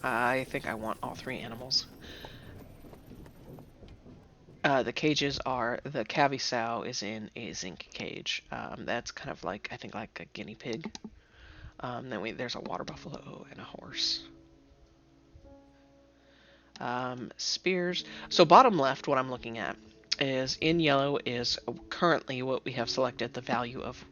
I think I want all 3 animals. The cages are, the Cavi sow is in a zinc cage. That's kind of like, I think like a guinea pig. Then there's a water buffalo and a horse. Spears. So bottom left, what I'm looking at is in yellow is currently what we have selected, the value of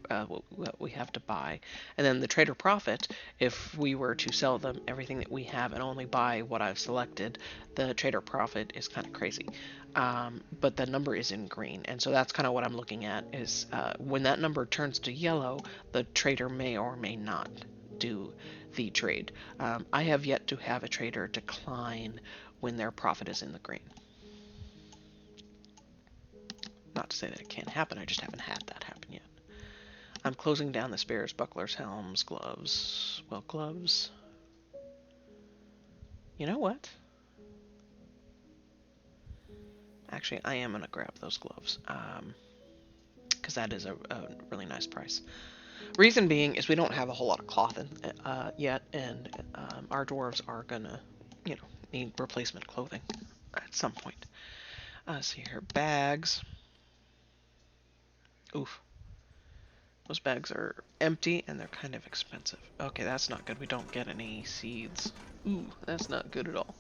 what we have to buy. And then the trader profit, if we were to sell them everything that we have and only buy what I've selected, the trader profit is kind of crazy. But the number is in green. And so that's kind of what I'm looking at is when that number turns to yellow, the trader may or may not do the trade. I have yet to have a trader decline when their profit is in the green. Not to say that it can't happen, I just haven't had that happen yet. I'm closing down the spares, bucklers, helms, gloves. Well, gloves. You know what? Actually, I am going to grab those gloves. Because that is a really nice price. Reason being is we don't have a whole lot of cloth yet, and our dwarves are going to, need replacement clothing at some point. Let's see here. Bags. Oof. Those bags are empty and they're kind of expensive. Okay, that's not good. We don't get any seeds. Ooh, that's not good at all.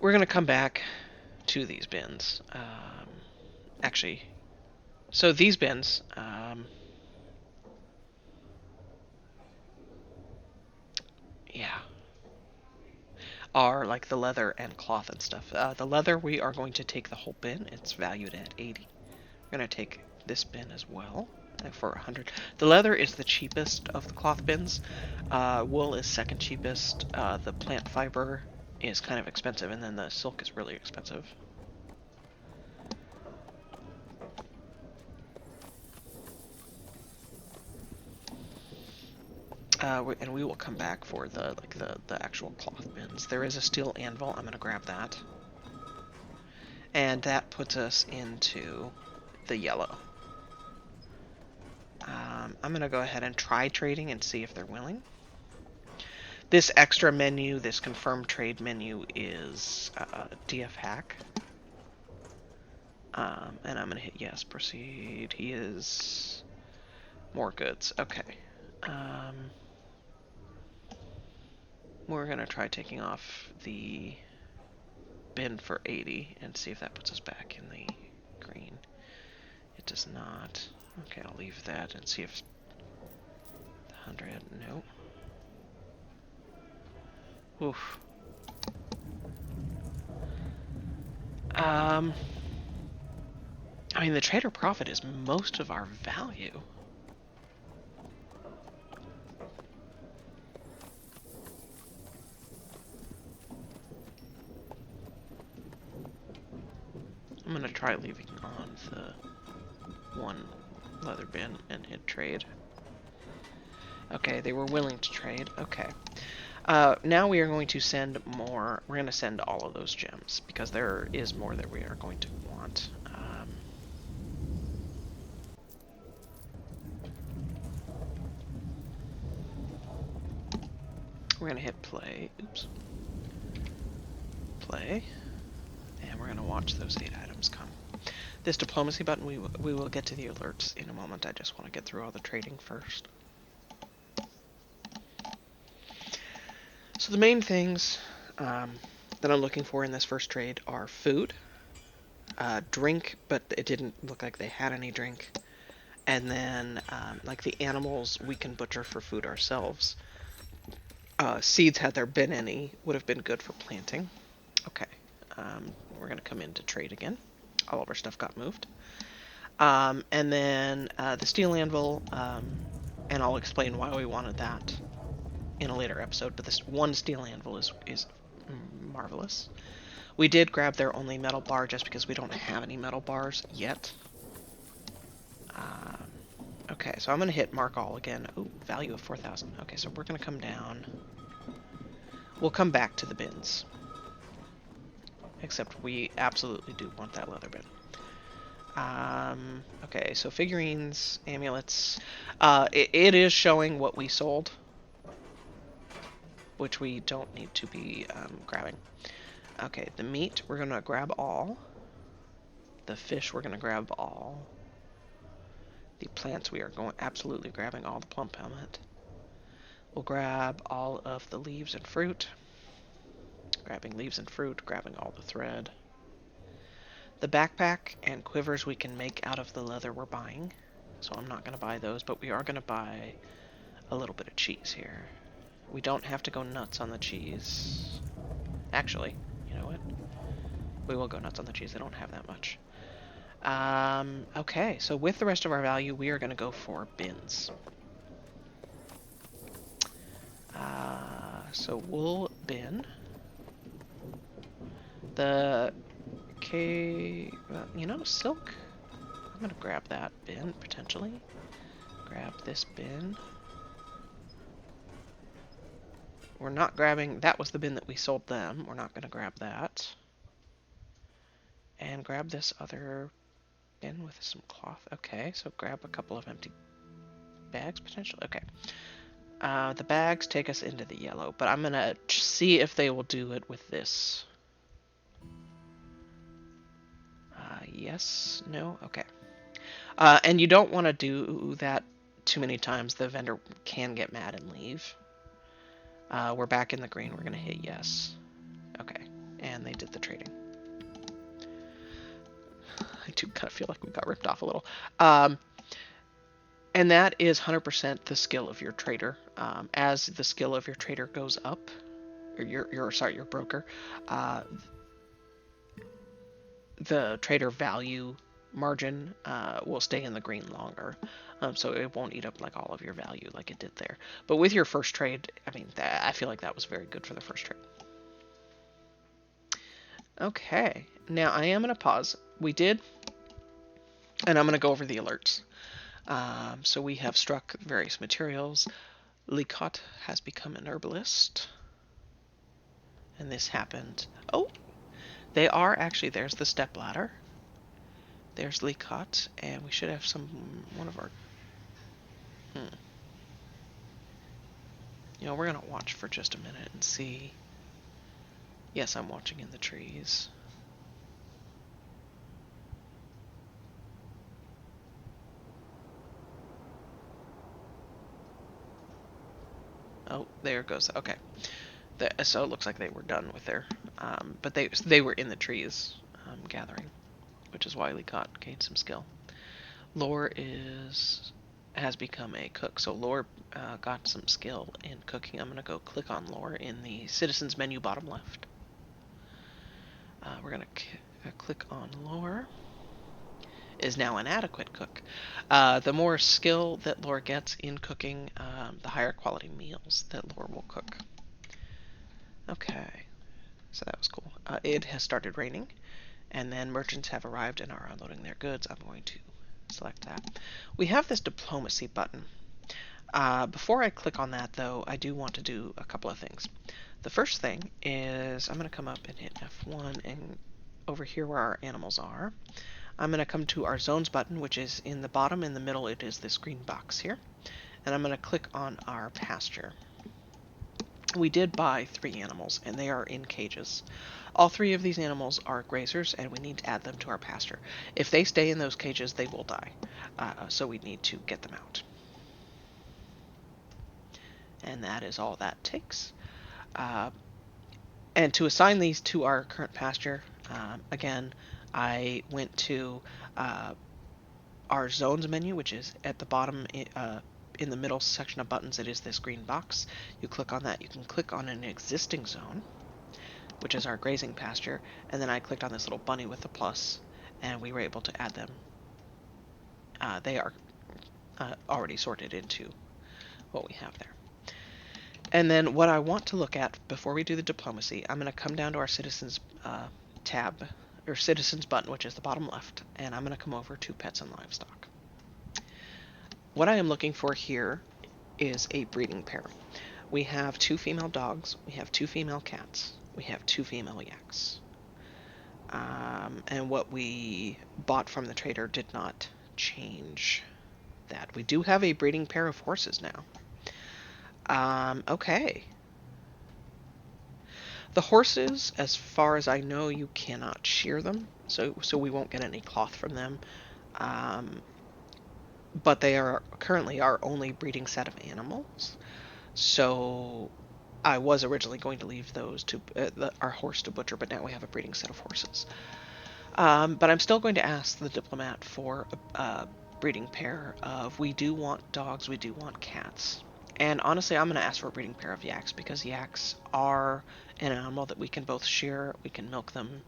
We're going to come back to these bins. Actually, so these bins, yeah, are like the leather and cloth and stuff. The leather, we are going to take the whole bin. It's valued at 80. We're going to take this bin as well for 100. The leather is the cheapest of the cloth bins. Wool is second cheapest. The plant fiber is kind of expensive, and then the silk is really expensive. And we will come back for the actual cloth bins. There is a steel anvil. I'm gonna grab that, and that puts us into the yellow. I'm gonna go ahead and try trading and see if they're willing. This extra menu, this confirmed trade menu, is DF hack. And I'm gonna hit yes, proceed. He is more goods. Okay. We're gonna try taking off the bin for 80 and see if that puts us back in the green. It does not. Okay, I'll leave that and see if 100. Nope. Oof. I mean, the trader profit is most of our value. I'm gonna try leaving on the one leather bin and hit trade. Okay, they were willing to trade. Okay. Now we are going to send more. We're going to send all of those gems because there is more that we are going to want. We're going to hit play. Oops. Play. And we're going to watch those 8 items come. This diplomacy button, we will get to the alerts in a moment. I just want to get through all the trading first. So the main things that I'm looking for in this first trade are food, drink, but it didn't look like they had any drink, and then like the animals we can butcher for food ourselves. Seeds, had there been any, would have been good for planting. Okay, we're going to come in to trade again. All of our stuff got moved. And then the steel anvil, and I'll explain why we wanted that in a later episode, but this one steel anvil is marvelous. We did grab their only metal bar just because we don't have any metal bars yet. Okay, so I'm going to hit mark all again. Oh, value of 4,000. Okay, so we're going to come down. We'll come back to the bins. Except we absolutely do want that leather bin. Okay, so figurines, amulets. It is showing what we sold, which we don't need to be grabbing. Okay, the meat, we're going to grab all. The fish, we're going to grab all. The plants, we are going absolutely grabbing all the plum pelmet. We'll grab all of the leaves and fruit. Grabbing leaves and fruit, grabbing all the thread. The backpack and quivers we can make out of the leather we're buying. So I'm not going to buy those, but we are going to buy a little bit of cheese here. We don't have to go nuts on the cheese. Actually, you know what? We will go nuts on the cheese. I don't have that much. Okay, so with the rest of our value, we are going to go for bins. So wool bin. The silk. I'm gonna grab that bin potentially. Grab this bin. We're not grabbing. That was the bin that we sold them. We're not gonna grab that. And grab this other bin with some cloth. Okay, so grab a couple of empty bags potentially. Okay. The bags take us into the yellow, but I'm gonna see if they will do it with this. Yes, no, okay. And you don't want to do that too many times. The vendor can get mad and leave. We're back in the green. We're gonna hit yes. Okay, and they did the trading. I do kind of feel like we got ripped off a little. And that is 100% the skill of your trader. As the skill of your trader goes up, or your broker, the trader value margin will stay in the green longer. So it won't eat up like all of your value like it did there. But with your first trade, I mean, I feel like that was very good for the first trade. Okay, now I am going to pause. We did, and I'm going to go over the alerts. So we have struck various materials. Licot has become an herbalist. And this happened. Oh, they are actually, there's the step ladder. There's Licot, and we should have one of our... we're going to watch for just a minute and see. Yes, I'm watching in the trees. Oh, there goes. Okay. So it looks like they were done with their... but they were in the trees gathering, which is why Licot gained some skill. Lore has become a cook. So Lore got some skill in cooking. I'm going to go click on Lore in the citizens menu bottom left. We're going to click on Lore. Is now an adequate cook. The more skill that Lore gets in cooking, the higher quality meals that Lore will cook. Okay, so that was cool. It has started raining, and then merchants have arrived and are unloading their goods. I'm going to select that. We have this diplomacy button. Before I click on that, though, I do want to do a couple of things. The first thing is I'm going to come up and hit F1, and over here where our animals are, I'm going to come to our zones button, which is in the bottom. In the middle, it is this green box here. And I'm going to click on our pasture. We did buy 3 animals, and they are in cages. All 3 of these animals are grazers, and we need to add them to our pasture. If they stay in those cages, they will die. So we need to get them out. And that is all that takes. And to assign these to our current pasture, again, I went to our zones menu, which is at the bottom in the middle section of buttons. It is this green box. You click on that. You can click on an existing zone, which is our grazing pasture, and then I clicked on this little bunny with the plus, and we were able to add them. They are already sorted into what we have there. And then what I want to look at before we do the diplomacy, I'm going to come down to our citizens tab, or citizens button, which is the bottom left, and I'm going to come over to pets and livestock. What I am looking for here is a breeding pair. We have 2 female dogs, we have 2 female cats, we have 2 female yaks. And what we bought from the trader did not change that. We do have a breeding pair of horses now. Okay. The horses, as far as I know, you cannot shear them, so we won't get any cloth from them. But they are currently our only breeding set of animals. So I was originally going to leave those to our horse to butcher, but now we have a breeding set of horses. But I'm still going to ask the diplomat for a breeding pair of, we do want dogs, we do want cats. And honestly, I'm going to ask for a breeding pair of yaks, because yaks are an animal that we can both shear, we can milk them.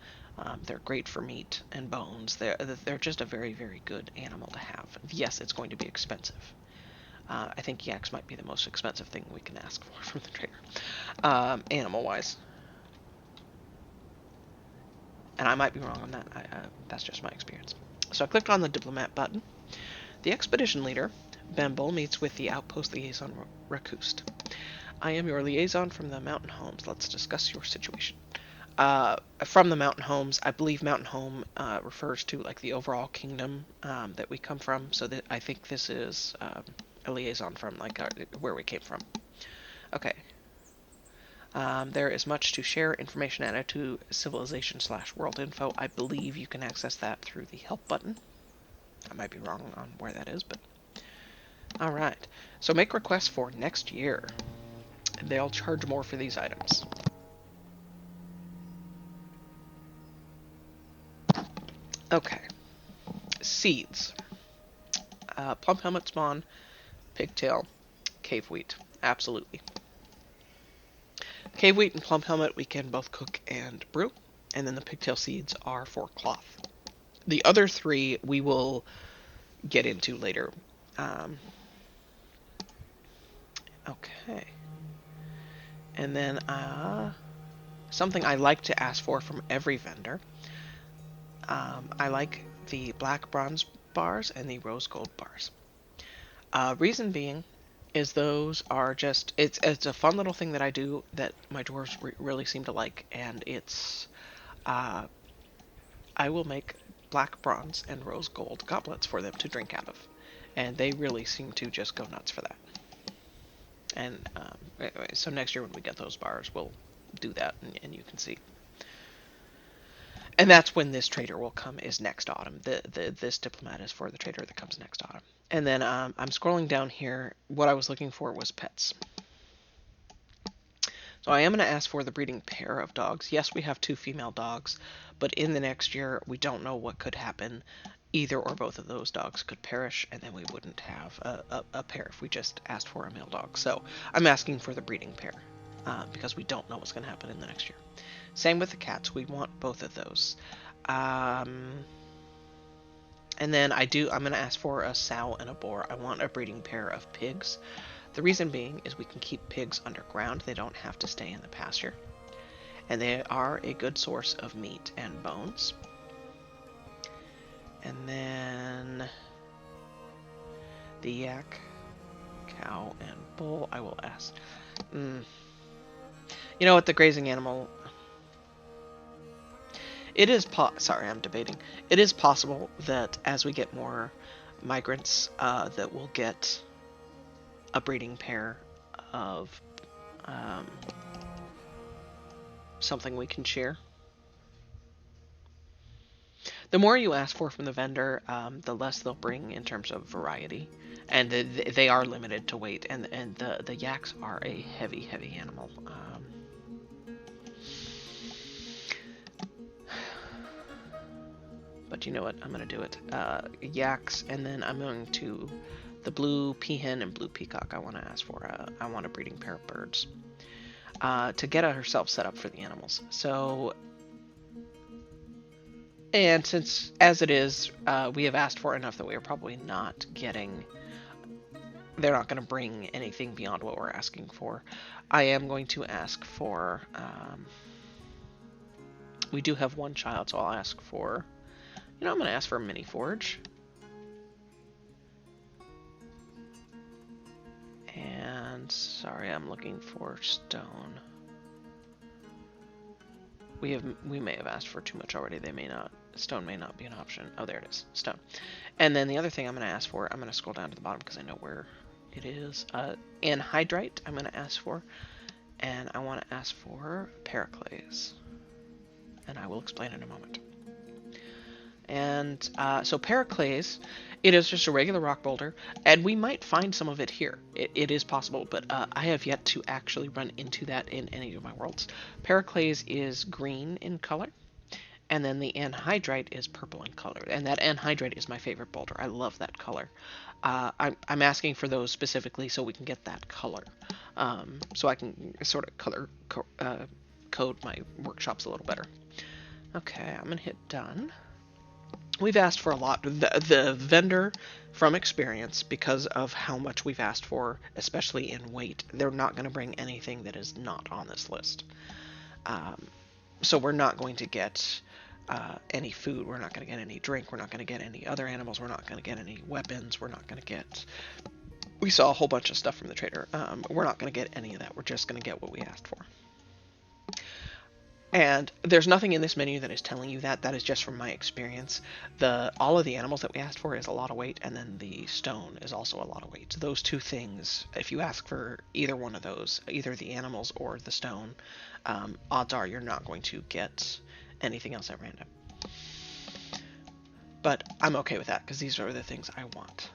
They're great for meat and bones. They're just a very, very good animal to have. Yes, it's going to be expensive. I think yaks might be the most expensive thing we can ask for from the trader, animal-wise. And I might be wrong on that. That's just my experience. So I clicked on the diplomat button. The expedition leader, Bembel, meets with the outpost liaison, Rakust. I am your liaison from the mountain homes. Let's discuss your situation. From the mountain homes, I believe mountain home refers to like the overall kingdom that we come from. So that I think this is a liaison from like where we came from. Okay. There is much to share, information added to civilization/world info. I believe you can access that through the help button. I might be wrong on where that is, but alright. So make requests for next year. They'll charge more for these items. Okay. Seeds. Plum helmet spawn, pigtail, cave wheat. Absolutely. Cave wheat and plum helmet we can both cook and brew, and then the pigtail seeds are for cloth. The other three we will get into later. Okay. And then something I like to ask for from every vendor. I like the black bronze bars and the rose gold bars. Reason being is those are just it's a fun little thing that I do that my dwarves really seem to like, and it's I will make black bronze and rose gold goblets for them to drink out of, and they really seem to just go nuts for that. And so next year when we get those bars, we'll do that, and you can see. And that's when this trader will come, is next autumn. This diplomat is for the trader that comes next autumn. And then I'm scrolling down here. What I was looking for was pets. So I am going to ask for the breeding pair of dogs. Yes, we have 2 female dogs, but in the next year, we don't know what could happen. Either or both of those dogs could perish, and then we wouldn't have a pair if we just asked for a male dog. So I'm asking for the breeding pair, because we don't know what's going to happen in the next year. Same with the cats. We want both of those. And then I'm going to ask for a sow and a boar. I want a breeding pair of pigs. The reason being is we can keep pigs underground. They don't have to stay in the pasture. And they are a good source of meat and bones. And then the yak, cow, and bull, I will ask. You know what, the grazing animal... It is sorry, I'm debating. It is possible that as we get more migrants, that we'll get a breeding pair of something we can share. The more you ask for from the vendor, the less they'll bring in terms of variety, and they are limited to weight. And the yaks are a heavy animal. But you know what? I'm going to do it. Yaks, and then I'm going to the blue peahen and blue peacock. I want to ask for I want a breeding pair of birds to get ourselves set up for the animals. So, and since as it is, we have asked for enough that we are probably not getting. They're not going to bring anything beyond what we're asking for. I am going to ask for. We do have 1 child, so I'll ask for. You know, I'm going to ask for a mini forge. And, sorry, I'm looking for stone. We may have asked for too much already. They may not. Stone may not be an option. Oh, there it is. Stone. And then the other thing I'm going to ask for, I'm going to scroll down to the bottom because I know where it is. Anhydrite, I'm going to ask for. And I want to ask for Pericles. And I will explain in a moment. And so Pericles, it is just a regular rock boulder, and we might find some of it here. It is possible, but I have yet to actually run into that in any of my worlds. Pericles is green in color, and then the anhydrite is purple in color, and that anhydrite is my favorite boulder. I love that color. I'm asking for those specifically so we can get that color, so I can sort of color code my workshops a little better. Okay, I'm gonna hit done. We've asked for a lot. The vendor, from experience, because of how much we've asked for, especially in weight, they're not going to bring anything that is not on this list. So we're not going to get any food. We're not going to get any drink. We're not going to get any other animals. We're not going to get any weapons. We're not going to get... We saw a whole bunch of stuff from the trader. We're not going to get any of that. We're just going to get what we asked for. And there's nothing in this menu that is telling you that. That is just from my experience. All of the animals that we asked for is a lot of weight, and then the stone is also a lot of weight. So those two things, if you ask for either one of those, either the animals or the stone, odds are you're not going to get anything else at random. But I'm okay with that, because these are the things I want.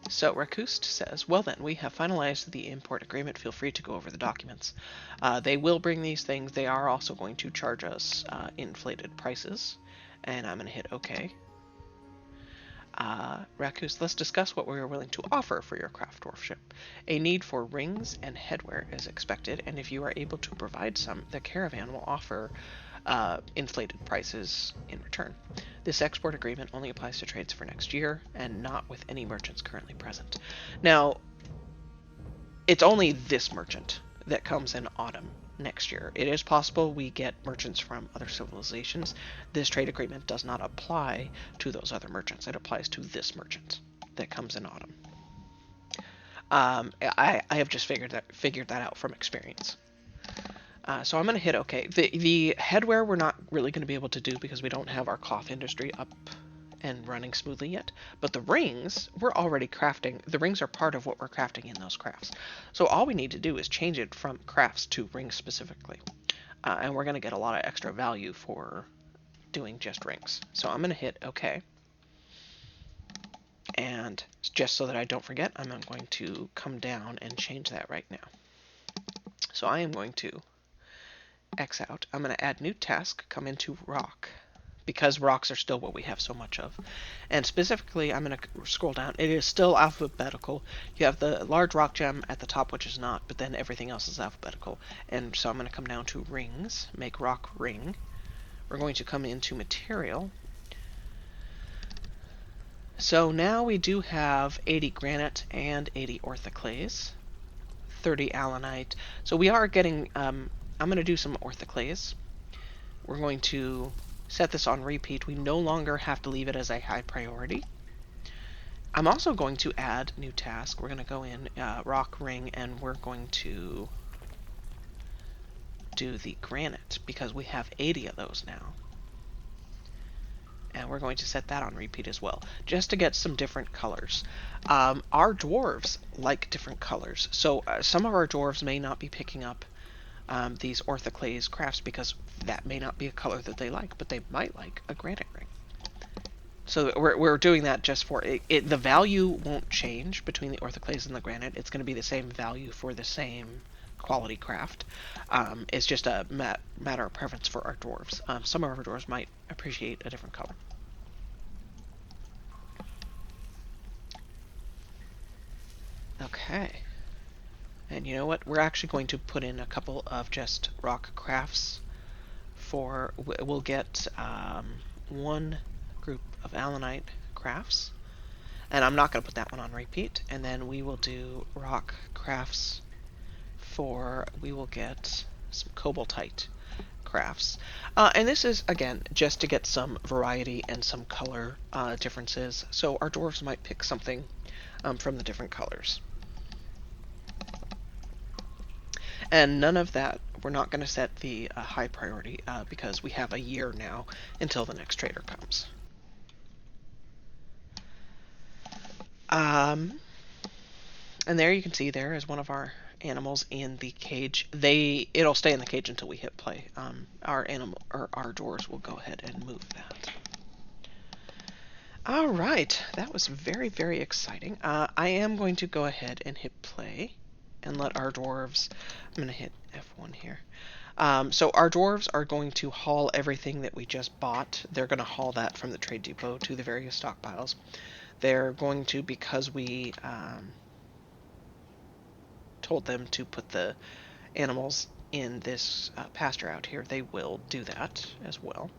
So Rakust says, well then, we have finalized the import agreement. Feel free to go over the documents. They will bring these things. They are also going to charge us inflated prices. And I'm going to hit OK. Rakust, let's discuss what we are willing to offer for your craft dwarf ship. A need for rings and headwear is expected, and if you are able to provide some, the Caravan will offer inflated prices in return. This export agreement only applies to trades for next year and not with any merchants currently present. Now, it's only this merchant that comes in autumn next year. It is possible we get merchants from other civilizations. This trade agreement does not apply to those other merchants. It applies to this merchant that comes in autumn. I have just figured that out from experience. So I'm going to hit OK. The headwear we're not really going to be able to do because we don't have our cloth industry up and running smoothly yet. But the rings, we're already crafting. The rings are part of what we're crafting in those crafts. So all we need to do is change it from crafts to rings specifically. And we're going to get a lot of extra value for doing just rings. So I'm going to hit OK. And just so that I don't forget, I'm going to come down and change that right now. So I am going to X out. I'm going to add new task, come into rock, because rocks are still what we have so much of. And specifically, I'm going to scroll down. It is still alphabetical. You have the large rock gem at the top, which is not, but then everything else is alphabetical. And so I'm going to come down to rings, make rock ring. We're going to come into material. So now we do have 80 granite and 80 orthoclase, 30 allanite. So we are getting... I'm going to do some orthoclase. We're going to set this on repeat. We no longer have to leave it as a high priority. I'm also going to add new task. We're going to go in rock ring, and we're going to do the granite because we have 80 of those now. And we're going to set that on repeat as well, just to get some different colors. Our dwarves like different colors, so some of our dwarves may not be picking up these orthoclase crafts because that may not be a color that they like, but they might like a granite ring. So we're doing that just for it. The value won't change between the orthoclase and the granite. It's going to be the same value for the same quality craft. It's just a matter of preference for our dwarves. Some of our dwarves might appreciate a different color. Okay. And you know what? We're actually going to put in a couple of just rock crafts for... We'll get one group of allanite crafts. And I'm not going to put that one on repeat. And then we will do rock crafts for... We will get some cobaltite crafts. And this is, again, just to get some variety and some color differences. So our dwarves might pick something from the different colors. And none of that, we're not going to set the high priority because we have a year now until the next trader comes. And there you can see there is one of our animals in the cage. It'll stay in the cage until we hit play. Our dwarves will go ahead and move that. All right, that was very, very exciting. I am going to go ahead and hit play and let our dwarves... I'm going to hit F1 here. So our dwarves are going to haul everything that we just bought. They're going to haul that from the trade depot to the various stockpiles. They're going to, because we told them to put the animals in this pasture out here, they will do that as well.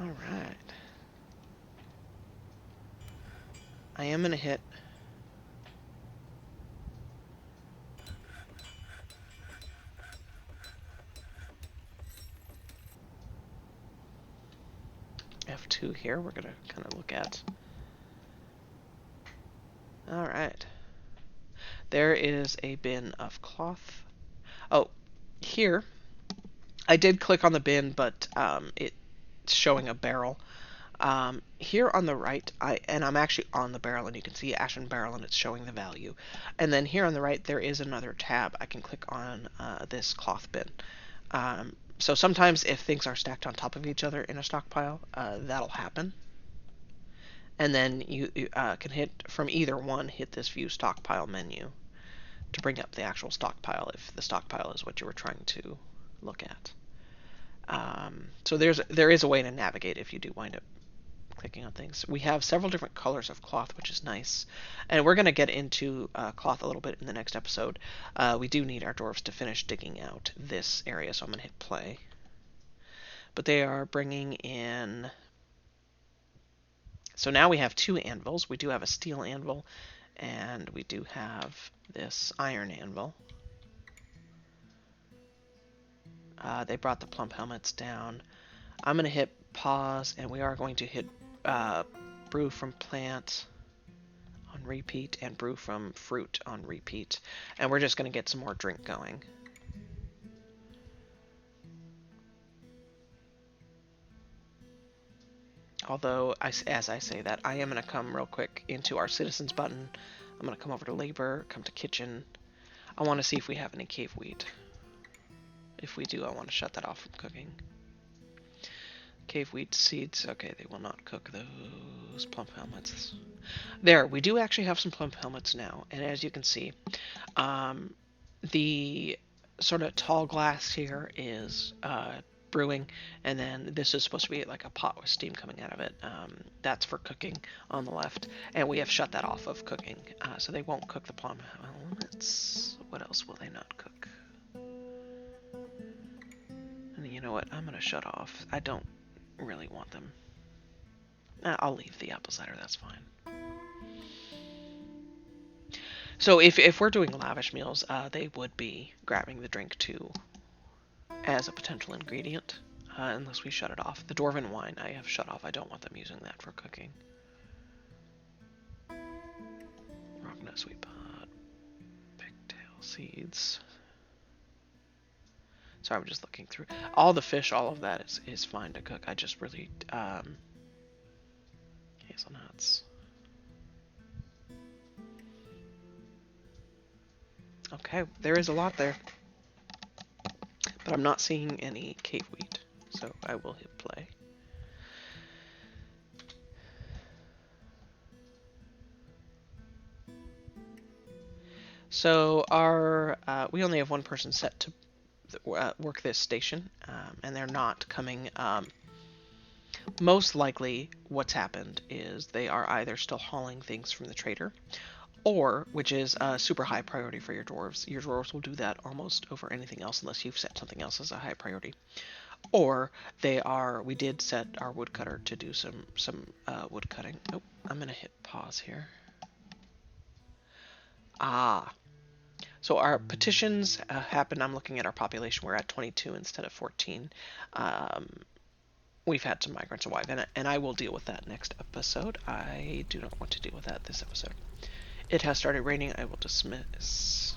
Alright. I am going to hit F2 here. We're going to kind of look at. Alright. There is a bin of cloth. Oh, here. I did click on the bin, but it's showing a barrel. Here on the right, I'm actually on the barrel, and you can see Ashen Barrel, and it's showing the value. And then here on the right, there is another tab. I can click on this cloth bin. So sometimes if things are stacked on top of each other in a stockpile, that'll happen. And then you can hit from either one, hit this View Stockpile menu to bring up the actual stockpile if the stockpile is what you were trying to look at. So there is a way to navigate if you do wind up clicking on things. We have several different colors of cloth, which is nice. And we're going to get into cloth a little bit in the next episode. We do need our dwarves to finish digging out this area, so I'm going to hit play. But they are bringing in... So now we have 2 anvils. We do have a steel anvil, and we do have this iron anvil. They brought the plump helmets down. I'm going to hit pause, and we are going to hit brew from plant on repeat and brew from fruit on repeat. And we're just going to get some more drink going. Although, as I say that, I am going to come real quick into our citizens button. I'm going to come over to labor, come to kitchen. I want to see if we have any cave wheat. If we do, I want to shut that off from cooking. Cave wheat seeds. Okay, they will not cook those plump helmets. There, we do actually have some plump helmets now. And as you can see, the sort of tall glass here is brewing. And then this is supposed to be like a pot with steam coming out of it. That's for cooking on the left. And we have shut that off of cooking. So they won't cook the plump helmets. What else will they not cook? And you know what? I'm going to shut off. I don't really want them. I'll leave the apple cider, that's fine. So if we're doing lavish meals, they would be grabbing the drink too as a potential ingredient, unless we shut it off. The dwarven wine I have shut off. I don't want them using that for cooking. Rocknut sweet pot, pigtail seeds. Sorry, I'm just looking through. All the fish, all of that is fine to cook. I just really... hazelnuts. Okay, there is a lot there. But I'm not seeing any cave wheat, so I will hit play. So our we only have one person set to work this station, and they're not coming. Most likely what's happened is they are either still hauling things from the trader, or, which is a super high priority for your dwarves will do that almost over anything else unless you've set something else as a high priority, or we did set our woodcutter to do some wood cutting. Oh, I'm gonna hit pause here. So our petitions happen. I'm looking at our population. We're at 22 instead of 14. We've had some migrants arrive, and I will deal with that next episode. I do not want to deal with that this episode. It has started raining. I will dismiss.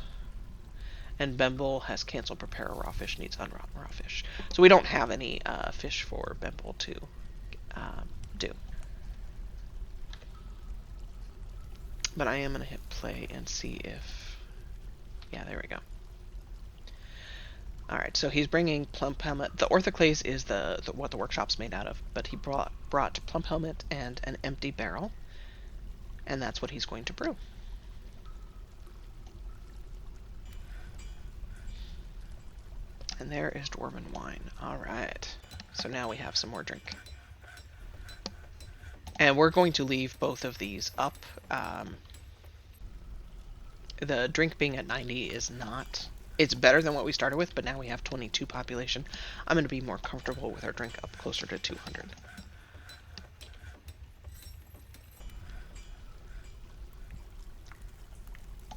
And Bemble has canceled prepare a raw fish, needs unraw raw fish. So we don't have any fish for Bemble to do. But I am going to hit play and see if... Yeah, there we go. Alright, so he's bringing plump helmet. The orthoclase is what the workshop's made out of, but he brought plump helmet and an empty barrel, and that's what he's going to brew. And there is dwarven wine. Alright, so now we have some more drink. And we're going to leave both of these up. The drink being at 90 is not... It's better than what we started with, but now we have 22 population. I'm going to be more comfortable with our drink up closer to 200.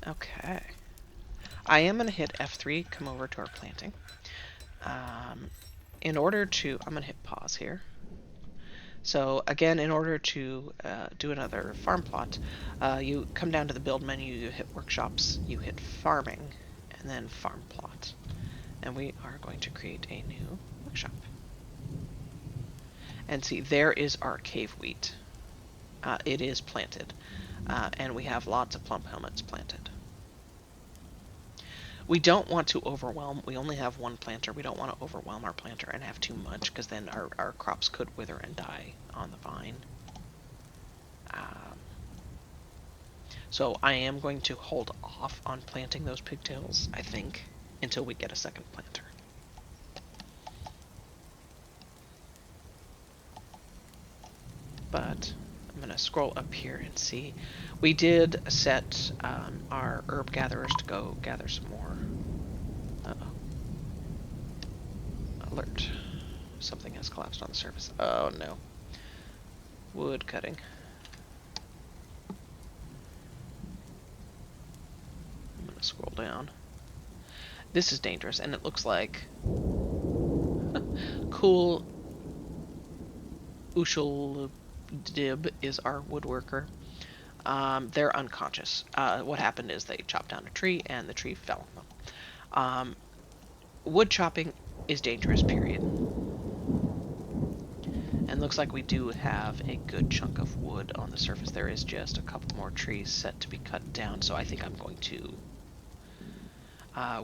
Okay. I am going to hit F3, come over to our planting. In order to, I'm going to hit pause here. So again, in order to do another farm plot, you come down to the build menu, you hit workshops, you hit farming, and then farm plot. And we are going to create a new workshop. And see, there is our cave wheat. It is planted, and we have lots of plump helmets planted. We don't want to overwhelm, we only have one planter, we don't want to overwhelm our planter and have too much, because then our crops could wither and die on the vine. So I am going to hold off on planting those pigtails, I think, until we get a second planter. But I'm going to scroll up here and see. We did set our herb gatherers to go gather some more. Uh-oh. Alert. Something has collapsed on the surface. Oh no. Wood cutting. I'm going to scroll down. This is dangerous, and it looks like Cool Ushuldib is our woodworker. They're unconscious. What happened is they chopped down a tree, and the tree fell on them. Wood chopping is dangerous, period. And looks like we do have a good chunk of wood on the surface. There is just a couple more trees set to be cut down, so I think I'm going to...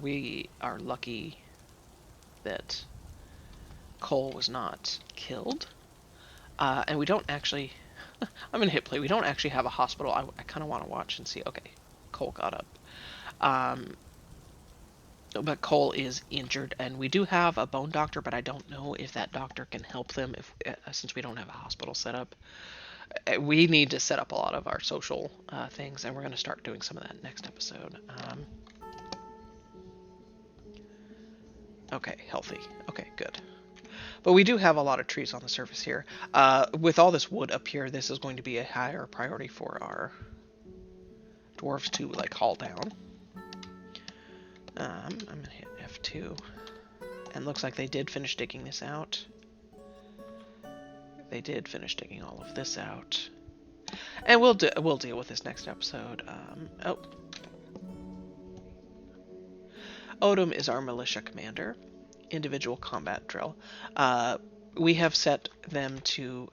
we are lucky that Cole was not killed. And we don't actually... I'm going to hit play. We don't actually have a hospital. I kind of want to watch and see. Okay, Cole got up. But Cole is injured, and we do have a bone doctor, but I don't know if that doctor can help them since we don't have a hospital set up. We need to set up a lot of our social things, and we're going to start doing some of that next episode. Okay, healthy. Okay, good. But we do have a lot of trees on the surface here. With all this wood up here, this is going to be a higher priority for our dwarves to like haul down. I'm going to hit F2. And looks like they did finish digging this out. They did finish digging all of this out. And we'll deal with this next episode. Odom is our militia commander. Individual combat drill. We have set them to...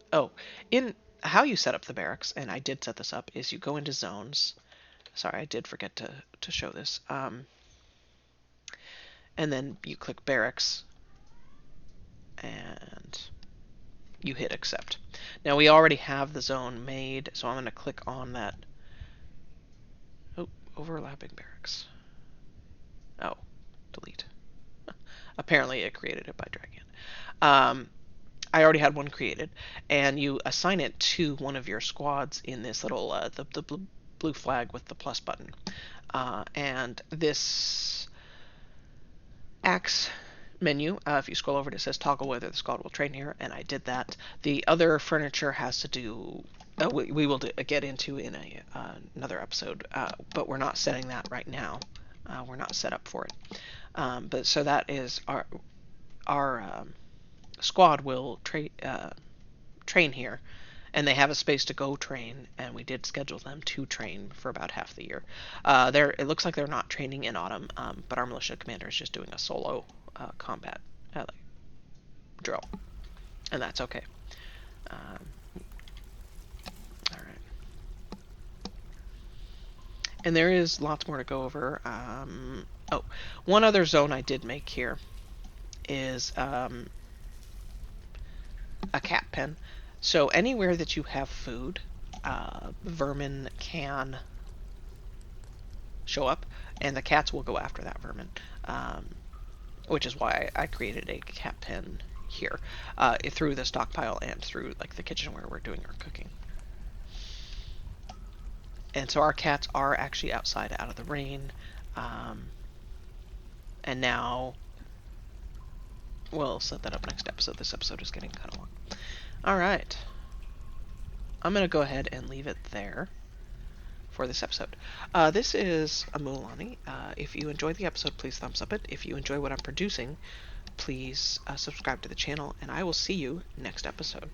in how you set up the barracks, and I did set this up, is you go into zones. Sorry, I did forget to show this. And then you click barracks, and you hit accept. Now we already have the zone made, so I'm going to click on that. Oh, overlapping barracks. Oh, delete. Apparently it created it by dragging it. I already had one created, and you assign it to one of your squads in this little the blue flag with the plus button. And this axe menu, if you scroll over, it says toggle whether the squad will train here, and I did that. The other furniture has to do... we will get into in another episode, but we're not setting that right now. We're not set up for it. But so that is our squad will train here, and they have a space to go train, and we did schedule them to train for about half the year. It looks like they're not training in autumn, but our militia commander is just doing a solo combat drill, and that's okay. All right. And there is lots more to go over. One other zone I did make here is a cat pen. So anywhere that you have food, vermin can show up, and the cats will go after that vermin, which is why I created a cat pen here, through the stockpile and through like the kitchen where we're doing our cooking. And so our cats are actually outside out of the rain, and now we'll set that up next episode. This episode is getting kind of long. Alright. I'm going to go ahead and leave it there for this episode. This is Amulani. If you enjoyed the episode, please thumbs up it. If you enjoy what I'm producing, please subscribe to the channel, and I will see you next episode.